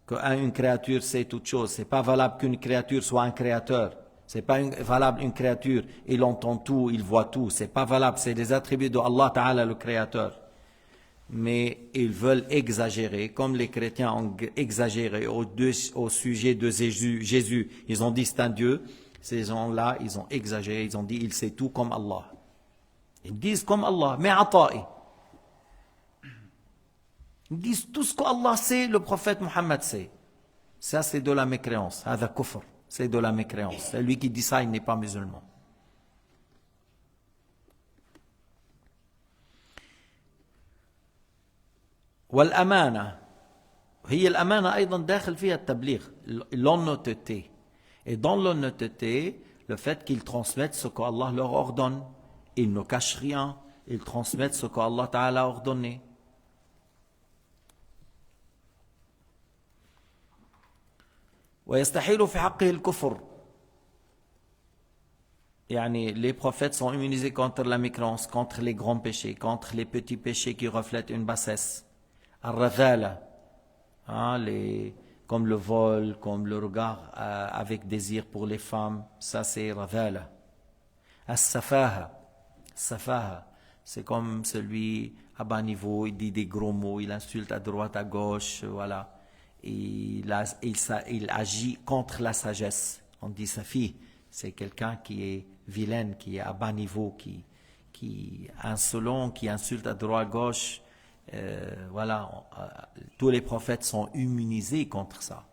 S1: qu'une créature sait toute chose. C'est pas valable qu'une créature soit un créateur. C'est pas valable une créature, il entend tout, il voit tout. C'est pas valable. C'est des attributs de Allah Ta'ala, le créateur. Mais ils veulent exagérer, comme les chrétiens ont exagéré au sujet de Jésus. Ils ont dit c'est un Dieu. Ces gens-là, ils ont exagéré, ils ont dit il sait tout comme Allah. Ils disent comme Allah, mais Ata'i. Ils disent tout ce qu'Allah sait, le prophète Muhammad sait. Ça, c'est de la mécréance. Hada kufr. C'est de la mécréance. Celui qui dit ça, il n'est pas musulman. والأمانة هي الأمانة أيضا داخل فيها التبليغ l'honnêteté. Et dans l'honnêteté, le fait qu'ils transmettent ce qu'Allah leur ordonne. Ils ne cachent rien. Ils transmettent ce qu'Allah Ta'ala a ordonné. ويستحيل في حقه الكفر. يعني les prophètes sont immunisés contre la mécréance, contre les grands péchés, contre les petits péchés qui reflètent une bassesse. Al-Radhala, comme le vol, comme le regard avec désir pour les femmes, ça c'est Radhala. As-Safaha, c'est comme celui à bas niveau, il dit des gros mots, il insulte à droite, à gauche, voilà. Il agit contre la sagesse. On dit Safi, c'est quelqu'un qui est vilaine, qui est à bas niveau, qui est insolent, qui insulte à droite, à gauche. Voilà, tous les prophètes sont immunisés contre ça,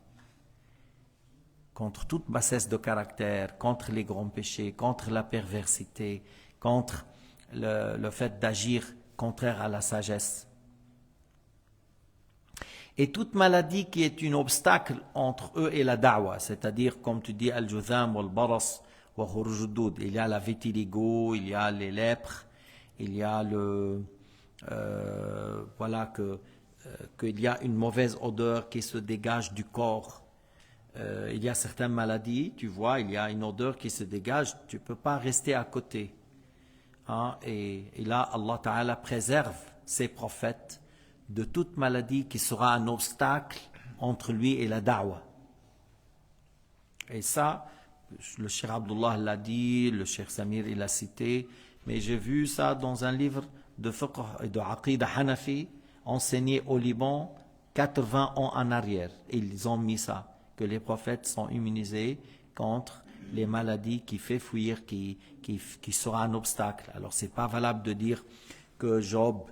S1: contre toute bassesse de caractère, contre les grands péchés, contre la perversité, contre le fait d'agir contraire à la sagesse. Et toute maladie qui est un obstacle entre eux et la da'wa, c'est-à-dire comme tu dis al-juzam wal-baras wa khuruj ad-dud, il y a la vitiligo, il y a les lèpres, il y a voilà qu'il y a une mauvaise odeur qui se dégage du corps. Il y a certaines maladies, tu vois, il y a une odeur qui se dégage, tu ne peux pas rester à côté. Et là, Allah Ta'ala préserve ses prophètes de toute maladie qui sera un obstacle entre lui et la da'wa. Et ça, le Cheikh Abdullah l'a dit, le Cheikh Samir il l'a cité, mais j'ai vu ça dans un livre de fiqh et de aqidah hanafi enseigné au Liban 80 ans en arrière. Ils ont mis ça, que les prophètes sont immunisés contre les maladies qui fait fuir, qui sera un obstacle. Alors c'est pas valable de dire que Job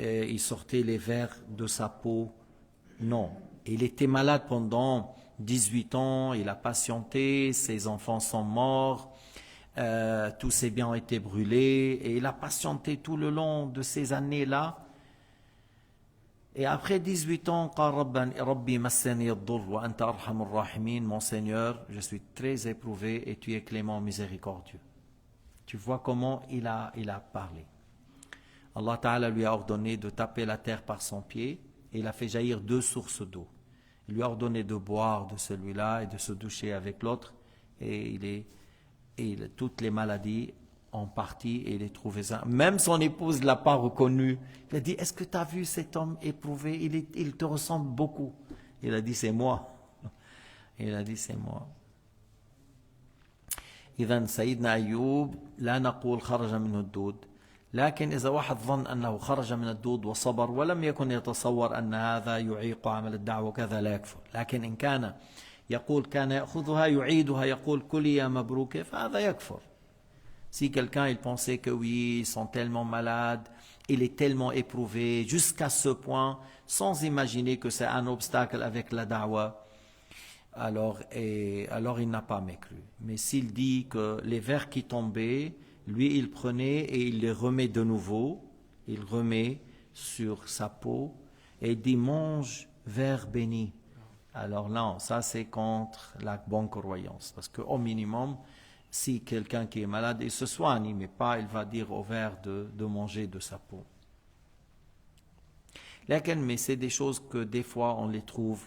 S1: il sortait les vers de sa peau. Non, il était malade pendant 18 ans, il a patienté, ses enfants sont morts, tous ses biens ont été brûlés, et il a patienté tout le long de ces années-là. Et après 18 ans, mon Seigneur, je suis très éprouvé et tu es clément miséricordieux. Tu vois comment il a parlé. Allah Ta'ala lui a ordonné de taper la terre par son pied et il a fait jaillir 2 sources d'eau. Il lui a ordonné de boire de celui-là et de se doucher avec l'autre et toutes les maladies ont parti et il est trouvé ça. Même son épouse ne l'a pas reconnu. Il a dit, est-ce que tu as vu cet homme éprouvé? Il te ressemble beaucoup. Il a dit, c'est moi. Il a dit, c'est moi. إذن سيدنا أيوب لا نقول خرج منه الدود لكن إذا واحد ظن أنه خرج من الدود وصبر ولم يكن يتصور أن هذا يعيق عمل الدعوة كذا لا يكفر لكن إن كان يقول كان يأخذها يعيدها يقول كلي يا مبروك فهذا يكفر. Si quelqu'un il pensait que oui, ils sont tellement malades, il est tellement éprouvé jusqu'à ce point, sans imaginer que c'est un obstacle avec la da'wah. Alors il n'a pas mécru. Mais s'il dit que les vers qui tombaient, lui il prenait et il les remet de nouveau, il remet sur sa peau et il dit mange vers béni. Alors non, ça c'est contre la bonne croyance. Parce qu'au minimum, si quelqu'un qui est malade, il se soigne, mais pas il va dire au ver de manger de sa peau. Mais c'est des choses que des fois on les trouve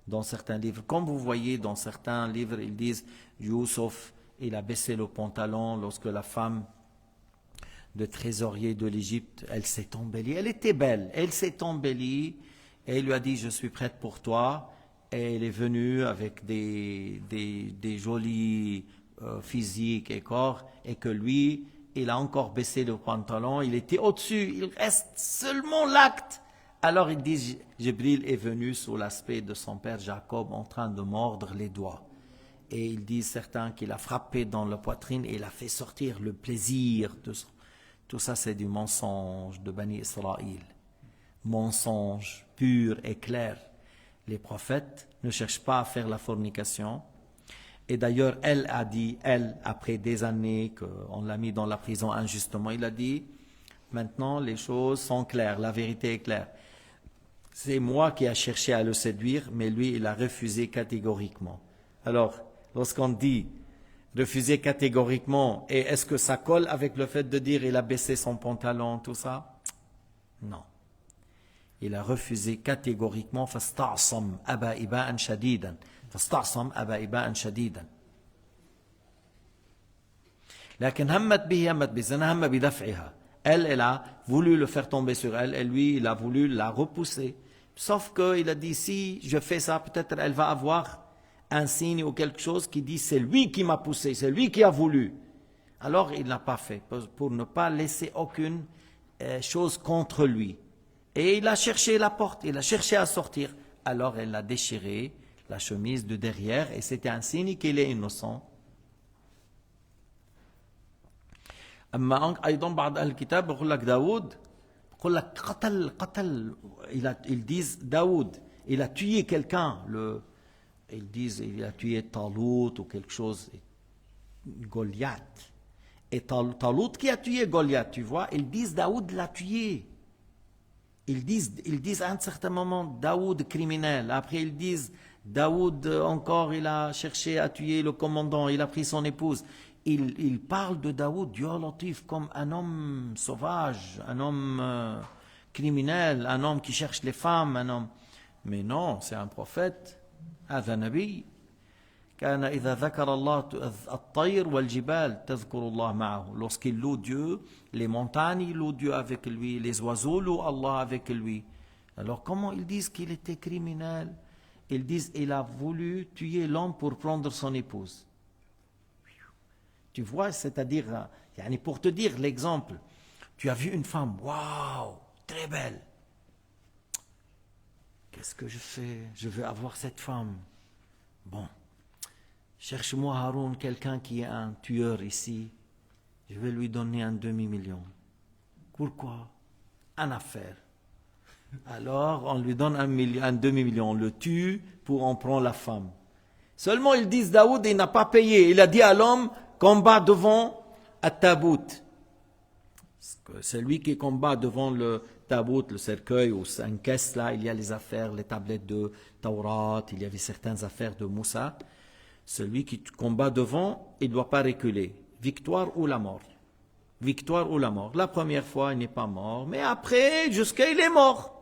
S1: dans certains livres. Comme vous voyez dans certains livres, ils disent Youssouf, il a baissé le pantalon lorsque la femme de trésorier de l'Égypte, elle s'est embellie. Elle était belle, elle s'est embellie et il lui a dit je suis prête pour toi. Et elle est venue avec des jolis physiques et corps et que lui, il a encore baissé le pantalon, il était au-dessus, il reste seulement l'acte. Alors ils disent, Jibril est venu sous l'aspect de son père Jacob en train de mordre les doigts. Et ils disent certains qu'il a frappé dans la poitrine et il a fait sortir le plaisir de son... Tout ça c'est du mensonge de Bani Israël. Mensonge pur et clair. Les prophètes ne cherchent pas à faire la fornication. Et d'ailleurs, elle a dit, après des années qu'on l'a mis dans la prison injustement, il a dit, maintenant les choses sont claires, la vérité est claire. C'est moi qui ai cherché à le séduire, mais lui, il a refusé catégoriquement. Alors, lorsqu'on dit refuser catégoriquement, et est-ce que ça colle avec le fait de dire il a baissé son pantalon, tout ça? Non. Il a refusé catégoriquement فاستعصم أبا إباء شديدا فاستعصم أبا إباء شديدا لكن همت به همت بزنا هم بدفعها. Elle a voulu le faire tomber sur elle et lui il a voulu la repousser, sauf qu'il a dit si je fais ça peut-être elle va avoir un signe ou quelque chose qui dit c'est lui qui m'a poussé, c'est lui qui a voulu. Alors il n'a pas fait pour ne pas laisser aucune chose contre lui. Et il a cherché la porte, il a cherché à sortir. Alors elle a déchiré la chemise de derrière et c'était un signe qu'il est innocent. أما أيضا بعض أهل الكتاب بقول لك داود بقول لك قتل ils disent Daoud il a tué quelqu'un ils disent il a tué Talut ou quelque chose, Goliath. Et Talut qui a tué Goliath, tu vois, ils disent Daoud l'a tué. Ils disent à un certain moment Daoud criminel. Après ils disent Daoud encore il a cherché à tuer le commandant, il a pris son épouse. Ils parlent de Daoud, Dieu Latif, comme un homme sauvage, un homme criminel, un homme qui cherche les femmes, un homme. Mais non, c'est un prophète. هذا نبي كان إذا ذكر الله الطير والجبال تذكر الله معه. Lorsqu'il loue Dieu, les montagnes louent Dieu avec lui, les oiseaux louent Allah avec lui. Alors comment ils disent qu'il était criminel? Ils disent il a voulu tuer l'homme pour prendre son épouse. Tu vois, c'est-à-dire, pour te dire l'exemple, tu as vu une femme, waouh, très belle. Qu'est-ce que je fais? Je veux avoir cette femme. Bon, cherche-moi Haroun, quelqu'un qui est un tueur ici. Je vais lui donner un demi-million. Pourquoi? En affaire. Alors, on lui donne un demi-million. On le tue pour en prendre la femme. Seulement, ils disent, Daoud, il n'a pas payé. Il a dit à l'homme, combat devant At-Tabout. C'est lui qui combat devant le Tabout, le cercueil, ou une caisse là, il y a les affaires, les tablettes de Taurat, il y avait certaines affaires de Moussa. Celui qui combat devant, il ne doit pas reculer. Victoire ou la mort. Victoire ou la mort. La première fois, il n'est pas mort, mais après, jusqu'à il est mort.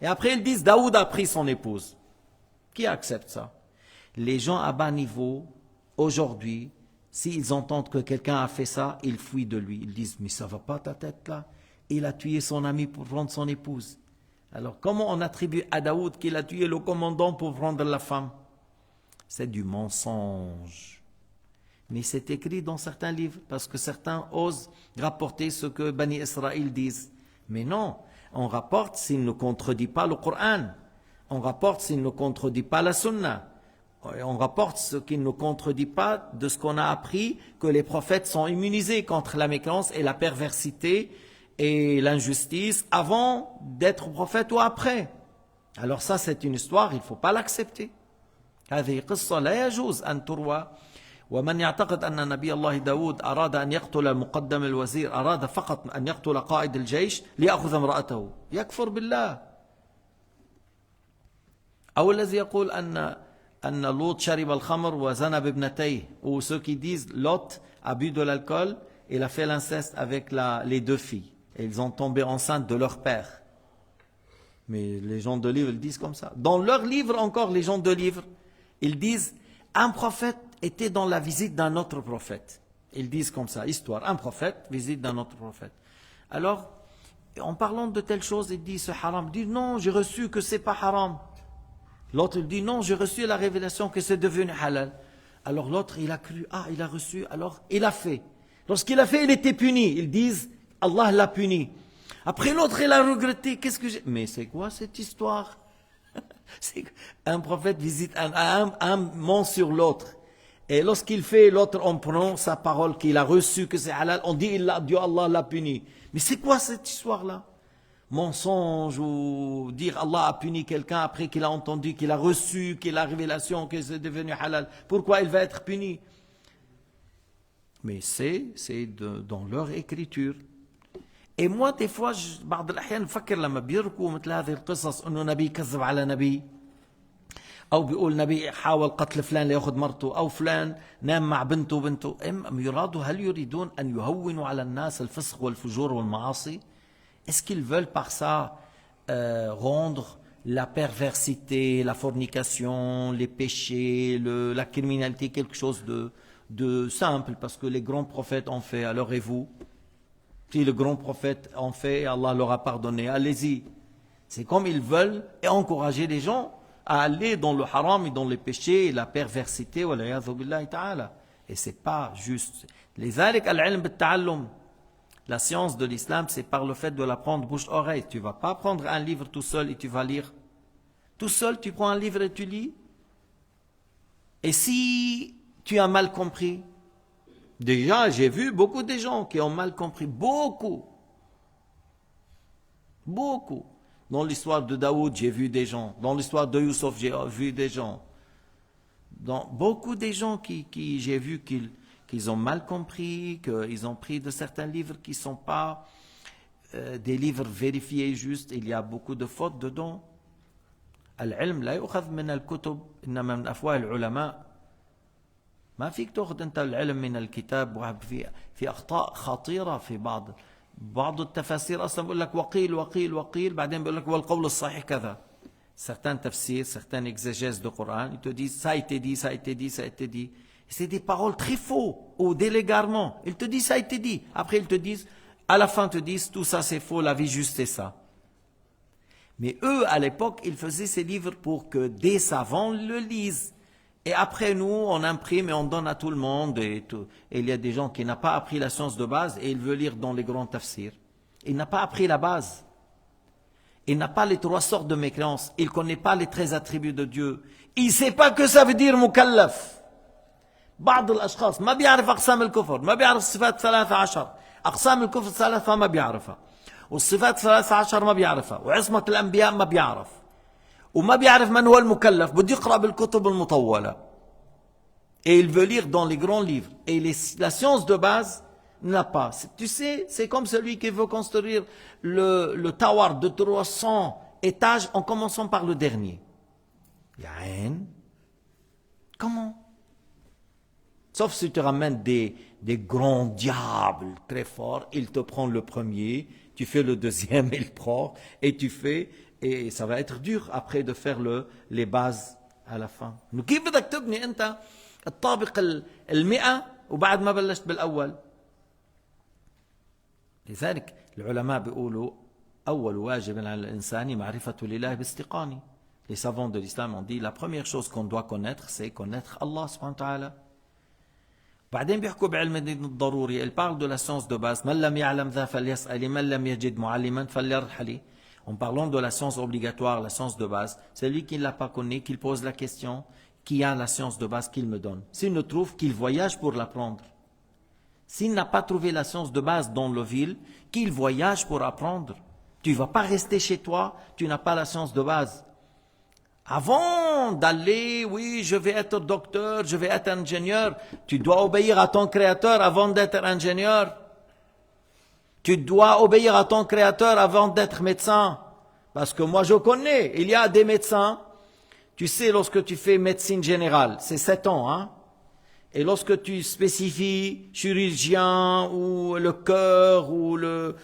S1: Et après, ils disent, Daoud a pris son épouse. Qui accepte ça? Les gens à bas niveau, aujourd'hui, s'ils entendent que quelqu'un a fait ça, ils fuient de lui. Ils disent, mais ça va pas ta tête là? Il a tué son ami pour prendre son épouse. Alors comment on attribue à Daoud qu'il a tué le commandant pour prendre la femme? C'est du mensonge. Mais c'est écrit dans certains livres, parce que certains osent rapporter ce que Bani Israël disent. Mais non, on rapporte s'il ne contredit pas le Coran. On rapporte s'il ne contredit pas la Sunna. On rapporte ce qui ne contredit pas de ce qu'on a appris, que les prophètes sont immunisés contre la mécréance et la perversité et l'injustice avant d'être prophète ou après. Alors ça, c'est une histoire, il ne faut pas l'accepter. هذه قصة لا يجوز أن تروى. ومن يعتقد أن نبي الله داود أراد أن يقتل مقدم الوزير، أراد فقط أن يقتل قائد الجيش ليأخذ امرأته، يكفر بالله. أو الذي يقول أن لوط شرب الخمر وزنى بابنتيه، ou ceux qui disent Lot a bu de l'alcool, il a fait l'inceste avec les deux filles, et ils ont tombé enceintes de leur père. Mais les gens de livre, ils disent comme ça. Dans leur livre encore, les gens de livre, ils disent, un prophète était dans la visite d'un autre prophète. Ils disent comme ça, histoire, un prophète, visite d'un autre prophète. Alors, en parlant de telle chose, ils disent, c'est haram. Ils disent, non, j'ai reçu que c'est pas haram. L'autre, il dit, non, j'ai reçu la révélation que c'est devenu halal. Alors l'autre, il a cru, il a reçu, alors il a fait. Lorsqu'il a fait, il était puni. Ils disent, Allah l'a puni. Après l'autre, il a regretté, qu'est-ce que j'ai... Mais c'est quoi cette histoire? Un prophète visite un ment sur l'autre. Et lorsqu'il fait, l'autre, on prend sa parole qu'il a reçue, que c'est halal, on dit, Dieu Allah l'a puni. Mais c'est quoi cette histoire-là? Mensonge, ou dire Allah a puni quelqu'un après qu'il a entendu, qu'il a reçu, qu'il a révélation, que c'est devenu halal. Pourquoi il va être puni? Mais c'est dans leur écriture. Et moi, des fois, بعض الأحيان بفكر لما بيركوا مثل هذه القصص إنه نبي كذب على نبي، أو بيقول نبي حاول قتل فلان ليأخذ مرته، أو فلان نام مع بنته. هل يريدون أن يهونوا على الناس الفسق والفجور والمعاصي؟ Est-ce qu'ils veulent par ça rendre la perversité, la fornication, les péchés, la criminalité quelque chose de simple, parce que les grands prophètes ont fait, alors et vous? Si le grand prophète en fait, Allah leur a pardonné, allez-y. C'est comme ils veulent encourager les gens à aller dans le haram et dans les péchés et la perversité. Et c'est pas juste. La science de l'islam, c'est par le fait de l'apprendre bouche-oreille. Tu ne vas pas prendre un livre tout seul et tu vas lire. Tout seul, tu prends un livre et tu lis. Et si tu as mal compris, déjà, j'ai vu beaucoup de gens qui ont mal compris. Beaucoup. Dans l'histoire de Daoud, j'ai vu des gens. Dans l'histoire de Youssef, j'ai vu des gens. Dans beaucoup de gens qui j'ai vu qu'ils ont mal compris, qu'ils ont pris de certains livres qui ne sont pas des livres vérifiés justes. Il y a beaucoup de fautes dedans. Al-ilm la yu'khadh min al-kutub, innama min afwah al-ulama. ما فيك تاخذ انت العلم من الكتاب. في اخطاء خطيره في بعض التفاسير اصلا بيقول لك وقيل بعدين بيقول لك والقول الصحيح كذا. Certains tafsirs, certains exégèses du Coran, ils te disent ça a été dit. C'est des paroles très faux ou délégalement. Ils te disent ça a été dit. Après ils te disent, à la fin ils te disent tout ça c'est faux, la vie juste c'est ça. Mais eux à l'époque ils faisaient ces livres pour que des savants le lisent. Et après nous, on imprime et on donne à tout le monde. Et il y a des gens qui n'ont pas appris la science de base et ils veulent lire dans les grands tafsirs. Il n'a pas appris la base. Il n'a pas les 3 sortes de mécréance. Il ne connaît pas les 13 attributs de Dieu. Il ne sait pas que ça veut dire mukallaf. بعض الأشخاص ما بيعرف أقسام الكفر، ما بيعرف الصفات 13. أقسام الكفر 3 ما بيعرفها. والصفات 13 ما بيعرفها. وعصمة الأنبياء ما بيعرف. وما بيعرف من هو المكلف، بده يقرأ بالكتب المطولة. Et il veut lire dans les grands livres. Et la science de base n'a pas. Tu sais, c'est comme celui qui veut construire le tower de 300 étages en commençant par le dernier. Comment? Sauf si tu ramènes des grands diables très forts, il te prend le premier, tu fais le deuxième, il prend, et tu fais... Et ça va être dur après de faire les bases à la fin. كيف بدك تبني أنت الطابق 100 وبعد ما بلشت بالأول؟ لذلك العلماء بيقولوا أول واجب على الإنسان معرفة لله باستقامة. Les savants de l'islam ont dit la première chose qu'on doit connaître, c'est connaître Allah subhanahu wa ta'ala. بعدين بيحكوا بعلم الدين الضروري. Ils parlent de la science de base. من لم يعلم ذا فليسأل من لم يجد معلما فليرحل. En parlant de la science obligatoire, la science de base, c'est lui qui ne l'a pas connu, qu'il pose la question, qui a la science de base qu'il me donne. S'il ne trouve, qu'il voyage pour l'apprendre. S'il n'a pas trouvé la science de base dans la ville, qu'il voyage pour apprendre. Tu ne vas pas rester chez toi, tu n'as pas la science de base. Avant d'aller, oui, je vais être docteur, je vais être ingénieur, tu dois obéir à ton créateur avant d'être ingénieur. Tu dois obéir à ton créateur avant d'être médecin. Parce que moi je connais, il y a des médecins, tu sais, lorsque tu fais médecine générale, c'est 7 ans, hein. Et lorsque tu spécifies chirurgien ou le cœur ou le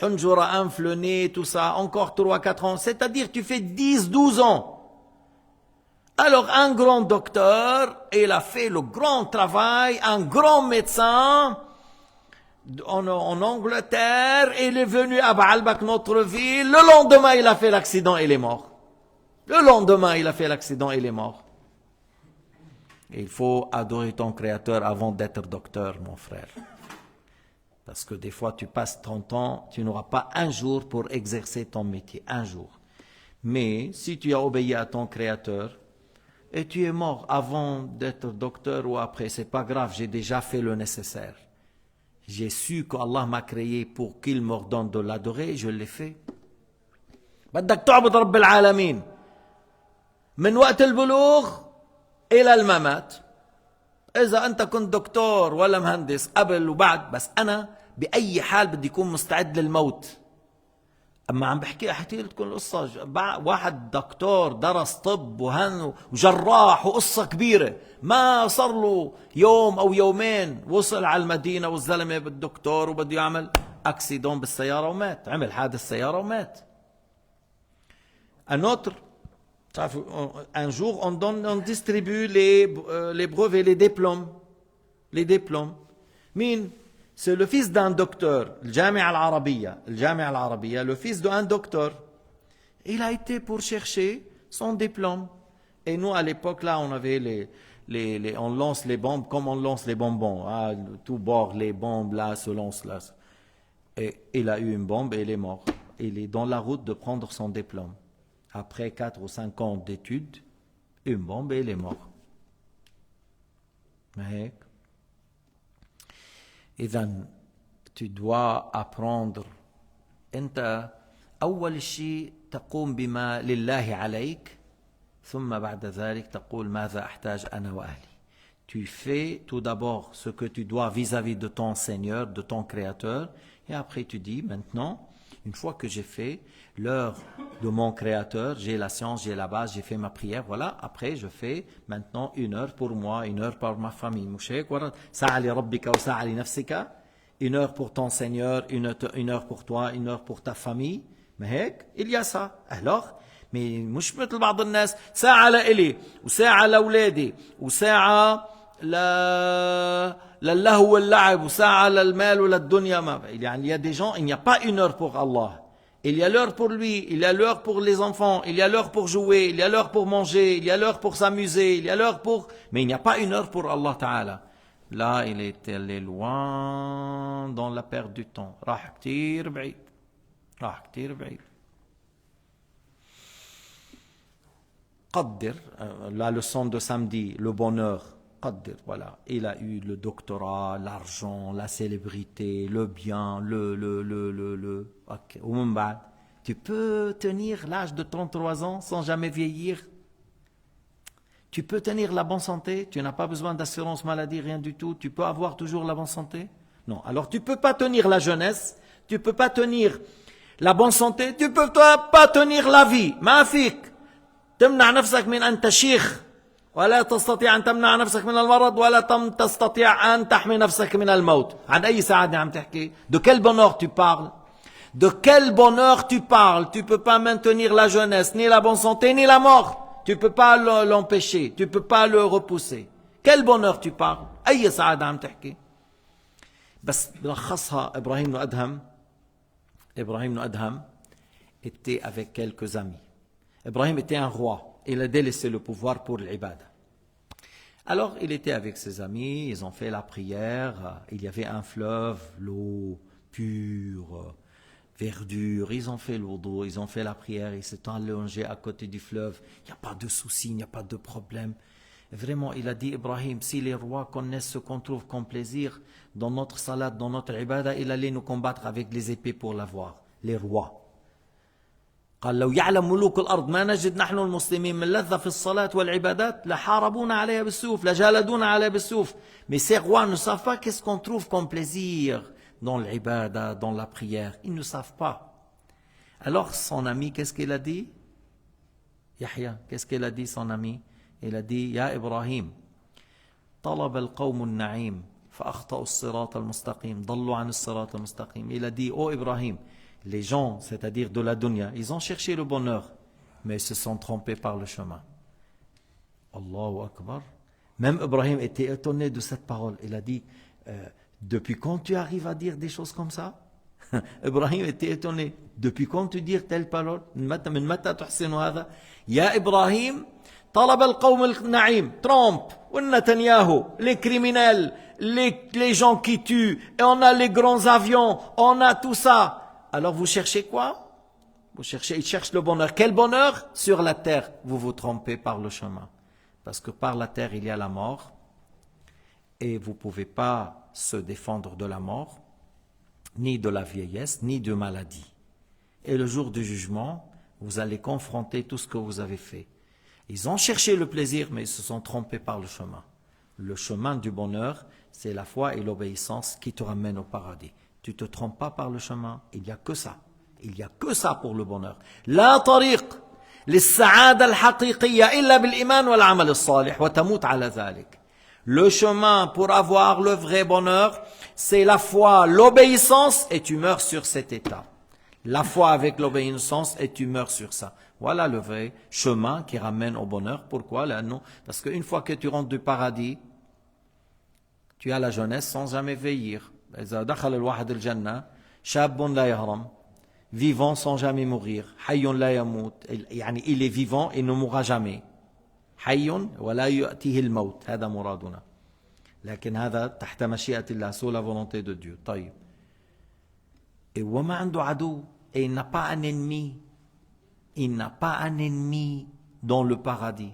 S1: hunjura inf, le nez, tout ça, encore 3-4 ans, c'est-à-dire tu fais 10-12 ans. Alors un grand docteur, il a fait le grand travail, un grand médecin en Angleterre, il est venu à Baalbek, notre ville, le lendemain il a fait l'accident et il est mort. Le lendemain il a fait l'accident et il est mort. Et il faut adorer ton créateur avant d'être docteur, mon frère. Parce que des fois, tu passes 30 ans, tu n'auras pas un jour pour exercer ton métier, un jour. Mais si tu as obéi à ton créateur et tu es mort avant d'être docteur ou après, c'est pas grave, j'ai déjà fait le nécessaire. J'ai su qu'Allah m'a créé pour qu'il m'ordonne de l'adorer, je l'ai fait. بدك تعبد رب العالمين من وقت البلوغ إلى الممات. إذا أنت كنت دكتور ولا مهندس قبل وبعد، بس أنا بأي حال بدي يكون مستعد للموت. أما عم بحكي أحكي لكم القصة، واحد دكتور درس طب وجراح وقصة كبيرة، ما صار له يوم أو يومين وصل على المدينة والزلمة بالدكتور وبده يعمل أكسيدون بالسيارة ومات، عمل حادث سيارة ومات. Un autre, un jour, on distribue les brevets, les diplômes. Les diplômes. Mine, c'est le fils d'un docteur, le Jamia al-Arabiya, le fils d'un docteur. Il a été pour chercher son diplôme. Et nous, à l'époque, là, on avait on lance les bombes comme on lance les bonbons. Ah, tout bord, les bombes, là, se lancent là. Et il a eu une bombe et il est mort. Il est dans la route de prendre son diplôme. Après 4 ou 5 ans d'études, une bombe et il est mort. Mais, إذن, tu dois apprendre. أنت أول شيء تقوم بما لله عليك ثم بعد ذلك تقول ماذا أحتاج أنا وأهلي. Tu fais tout d'abord ce que tu dois vis-à-vis de ton Seigneur, de ton Créateur, et après tu dis maintenant, une fois que j'ai fait l'heure de mon Créateur, j'ai la science, j'ai la base, j'ai fait ma prière, voilà, après je fais maintenant 1 heure pour moi, 1 heure pour ma famille. ساعة لربك وساعة لنفسك, 1 heure pour ton Seigneur, 1 heure pour toi, 1 heure pour ta famille. Mais هيك, il y a ça. Alors, mais مش مثل بعض الناس ساعة لإلي وساعة لأولادي وساعة للهو واللعب وساعة للمال وللدنيا. يعني il y a des gens, il n'y a pas 1 heure pour Allah. Il y a l'heure pour lui, il y a l'heure pour les enfants, il y a l'heure pour jouer, il y a l'heure pour manger, il y a l'heure pour s'amuser, il y a l'heure pour... Mais il n'y a pas 1 heure pour Allah Ta'ala. Là, il est allé loin dans la perte du temps. راح كتير بعيد. راح كتير بعيد. قدر, la leçon de samedi, le bonheur. قدر, voilà. Il a eu le doctorat, l'argent, la célébrité, le bien, okay. Tu peux tenir l'âge de 33 ans sans jamais vieillir. Tu peux tenir la bonne santé. Tu n'as pas besoin d'assurance maladie, rien du tout. Tu peux avoir toujours la bonne santé. Non. Alors tu ne peux pas tenir la jeunesse. Tu ne peux pas tenir la bonne santé. Tu ne peux pas tenir la vie. ما فيك تمنع نفسك من أن تشيخ ولا تستطيع أن تمنع نفسك من المرض ولا تستطيع أن تحمي نفسك من الموت. عن أي سعادة عم تحكي؟ De quel bonheur tu parles? De quel bonheur tu parles? Tu ne peux pas maintenir la jeunesse, ni la bonne santé, ni la mort. Tu ne peux pas l'empêcher. Tu ne peux pas le repousser. Quel bonheur tu parles? أي سعادة عم تحكي؟ بس بلخصها إبراهيم بن أدهم était avec quelques amis. Ibrahim était un roi. Il a délaissé le pouvoir pour l'ibada. Alors, il était avec ses amis, ils ont fait la prière, il y avait un fleuve, l'eau pure, verdure, ils ont fait l'oudou, ils ont fait la prière, ils s'étaient allongés à côté du fleuve, il n'y a pas de souci, il n'y a pas de problème. Vraiment, il a dit, Ibrahim, si les rois connaissent ce qu'on trouve comme plaisir dans notre salat, dans notre ibadah, il allait nous combattre avec les épées pour l'avoir. Les rois. قال لو يعلم ملوك الأرض ما نجد نحن المسلمين من لذة في الصلاة والعبادات لحاربونا عليها بالسيوف لجالدونا عليها بالسيوف. Mais ces rois ne savent pas qu'est-ce qu'on trouve comme plaisir dans l'ibada, dans la prière. Ils ne savent pas. Alors son ami, qu'est-ce qu'il a dit? Yahya, qu'est-ce qu'il a dit son ami? Il a dit, Ya Ibrahim, طلب القوم النعيم فأخطأوا الصراط المستقيم ضلوا عن الصراط المستقيم. Il a dit, oh Ibrahim, les gens, c'est-à-dire de la dunya, ils ont cherché le bonheur, mais ils se sont trompés par le chemin. Allahu Akbar. Même Ibrahim était étonné de cette parole. Il a dit, depuis quand tu arrives à dire des choses comme ça? Ibrahim était étonné. Depuis quand tu dis telle parole? من متى تحسن هذا؟ يا إبراهيم طلب القوم النعيم Trump, Netanyahu, les criminels, les gens qui tuent, et on a les grands avions, on a tout ça. Alors vous cherchez quoi? Ils cherchent le bonheur. Quel bonheur? Sur la terre, vous vous trompez par le chemin. Parce que par la terre, il y a la mort. Et vous ne pouvez pas se défendre de la mort, ni de la vieillesse, ni de maladie. Et le jour du jugement, vous allez confronter tout ce que vous avez fait. Ils ont cherché le plaisir, mais ils se sont trompés par le chemin. Le chemin du bonheur, c'est la foi et l'obéissance qui te ramènent au paradis. Tu ne te trompes pas par le chemin, il n'y a que ça. Il n'y a que ça pour le bonheur. لا طريق للسعادة الحقيقية إلا بالإيمان والعمل الصالح وتموت على ذلك. Le chemin pour avoir le vrai bonheur, c'est la foi, l'obéissance, et tu meurs sur cet état. La foi avec l'obéissance, et tu meurs sur ça. Voilà le vrai chemin qui ramène au bonheur. Pourquoi? Là, non. Parce qu'une fois que tu rentres du paradis, tu as la jeunesse sans jamais vieillir. إذا دخل الواحد الجنة شاب لا يهرم, vivant sans jamais mourir, حي لا يموت, يعني il est vivant et ne mourra jamais. حي ولا يأتيه الموت, هذا مرادنا. لكن هذا تحت مشيئة الله, sous la volonté de Dieu. طيب. Et وما عنده عدو, et il n'a pas un ennemi. Il n'a pas un ennemi dans le paradis.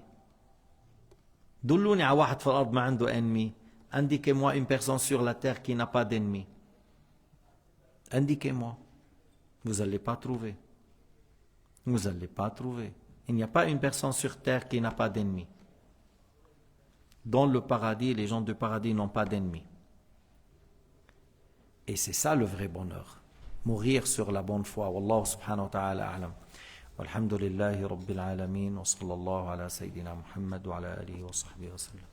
S1: دلوني على واحد في الأرض ما عنده ennemi. Indiquez-moi une personne sur la terre qui n'a pas d'ennemi. Indiquez-moi. Vous n'allez pas trouver. Vous n'allez pas trouver. Il n'y a pas une personne sur terre qui n'a pas d'ennemi. Dans le paradis, les gens du paradis n'ont pas d'ennemis. Et c'est ça le vrai bonheur. Mourir sur la bonne foi. Wallahu subhanahu wa ta'ala a'lam. Walhamdulillahi rabbil alamin. Wa sallallahu ala sayyidina Muhammad wa ala alihi wa sahbihi wa sallam.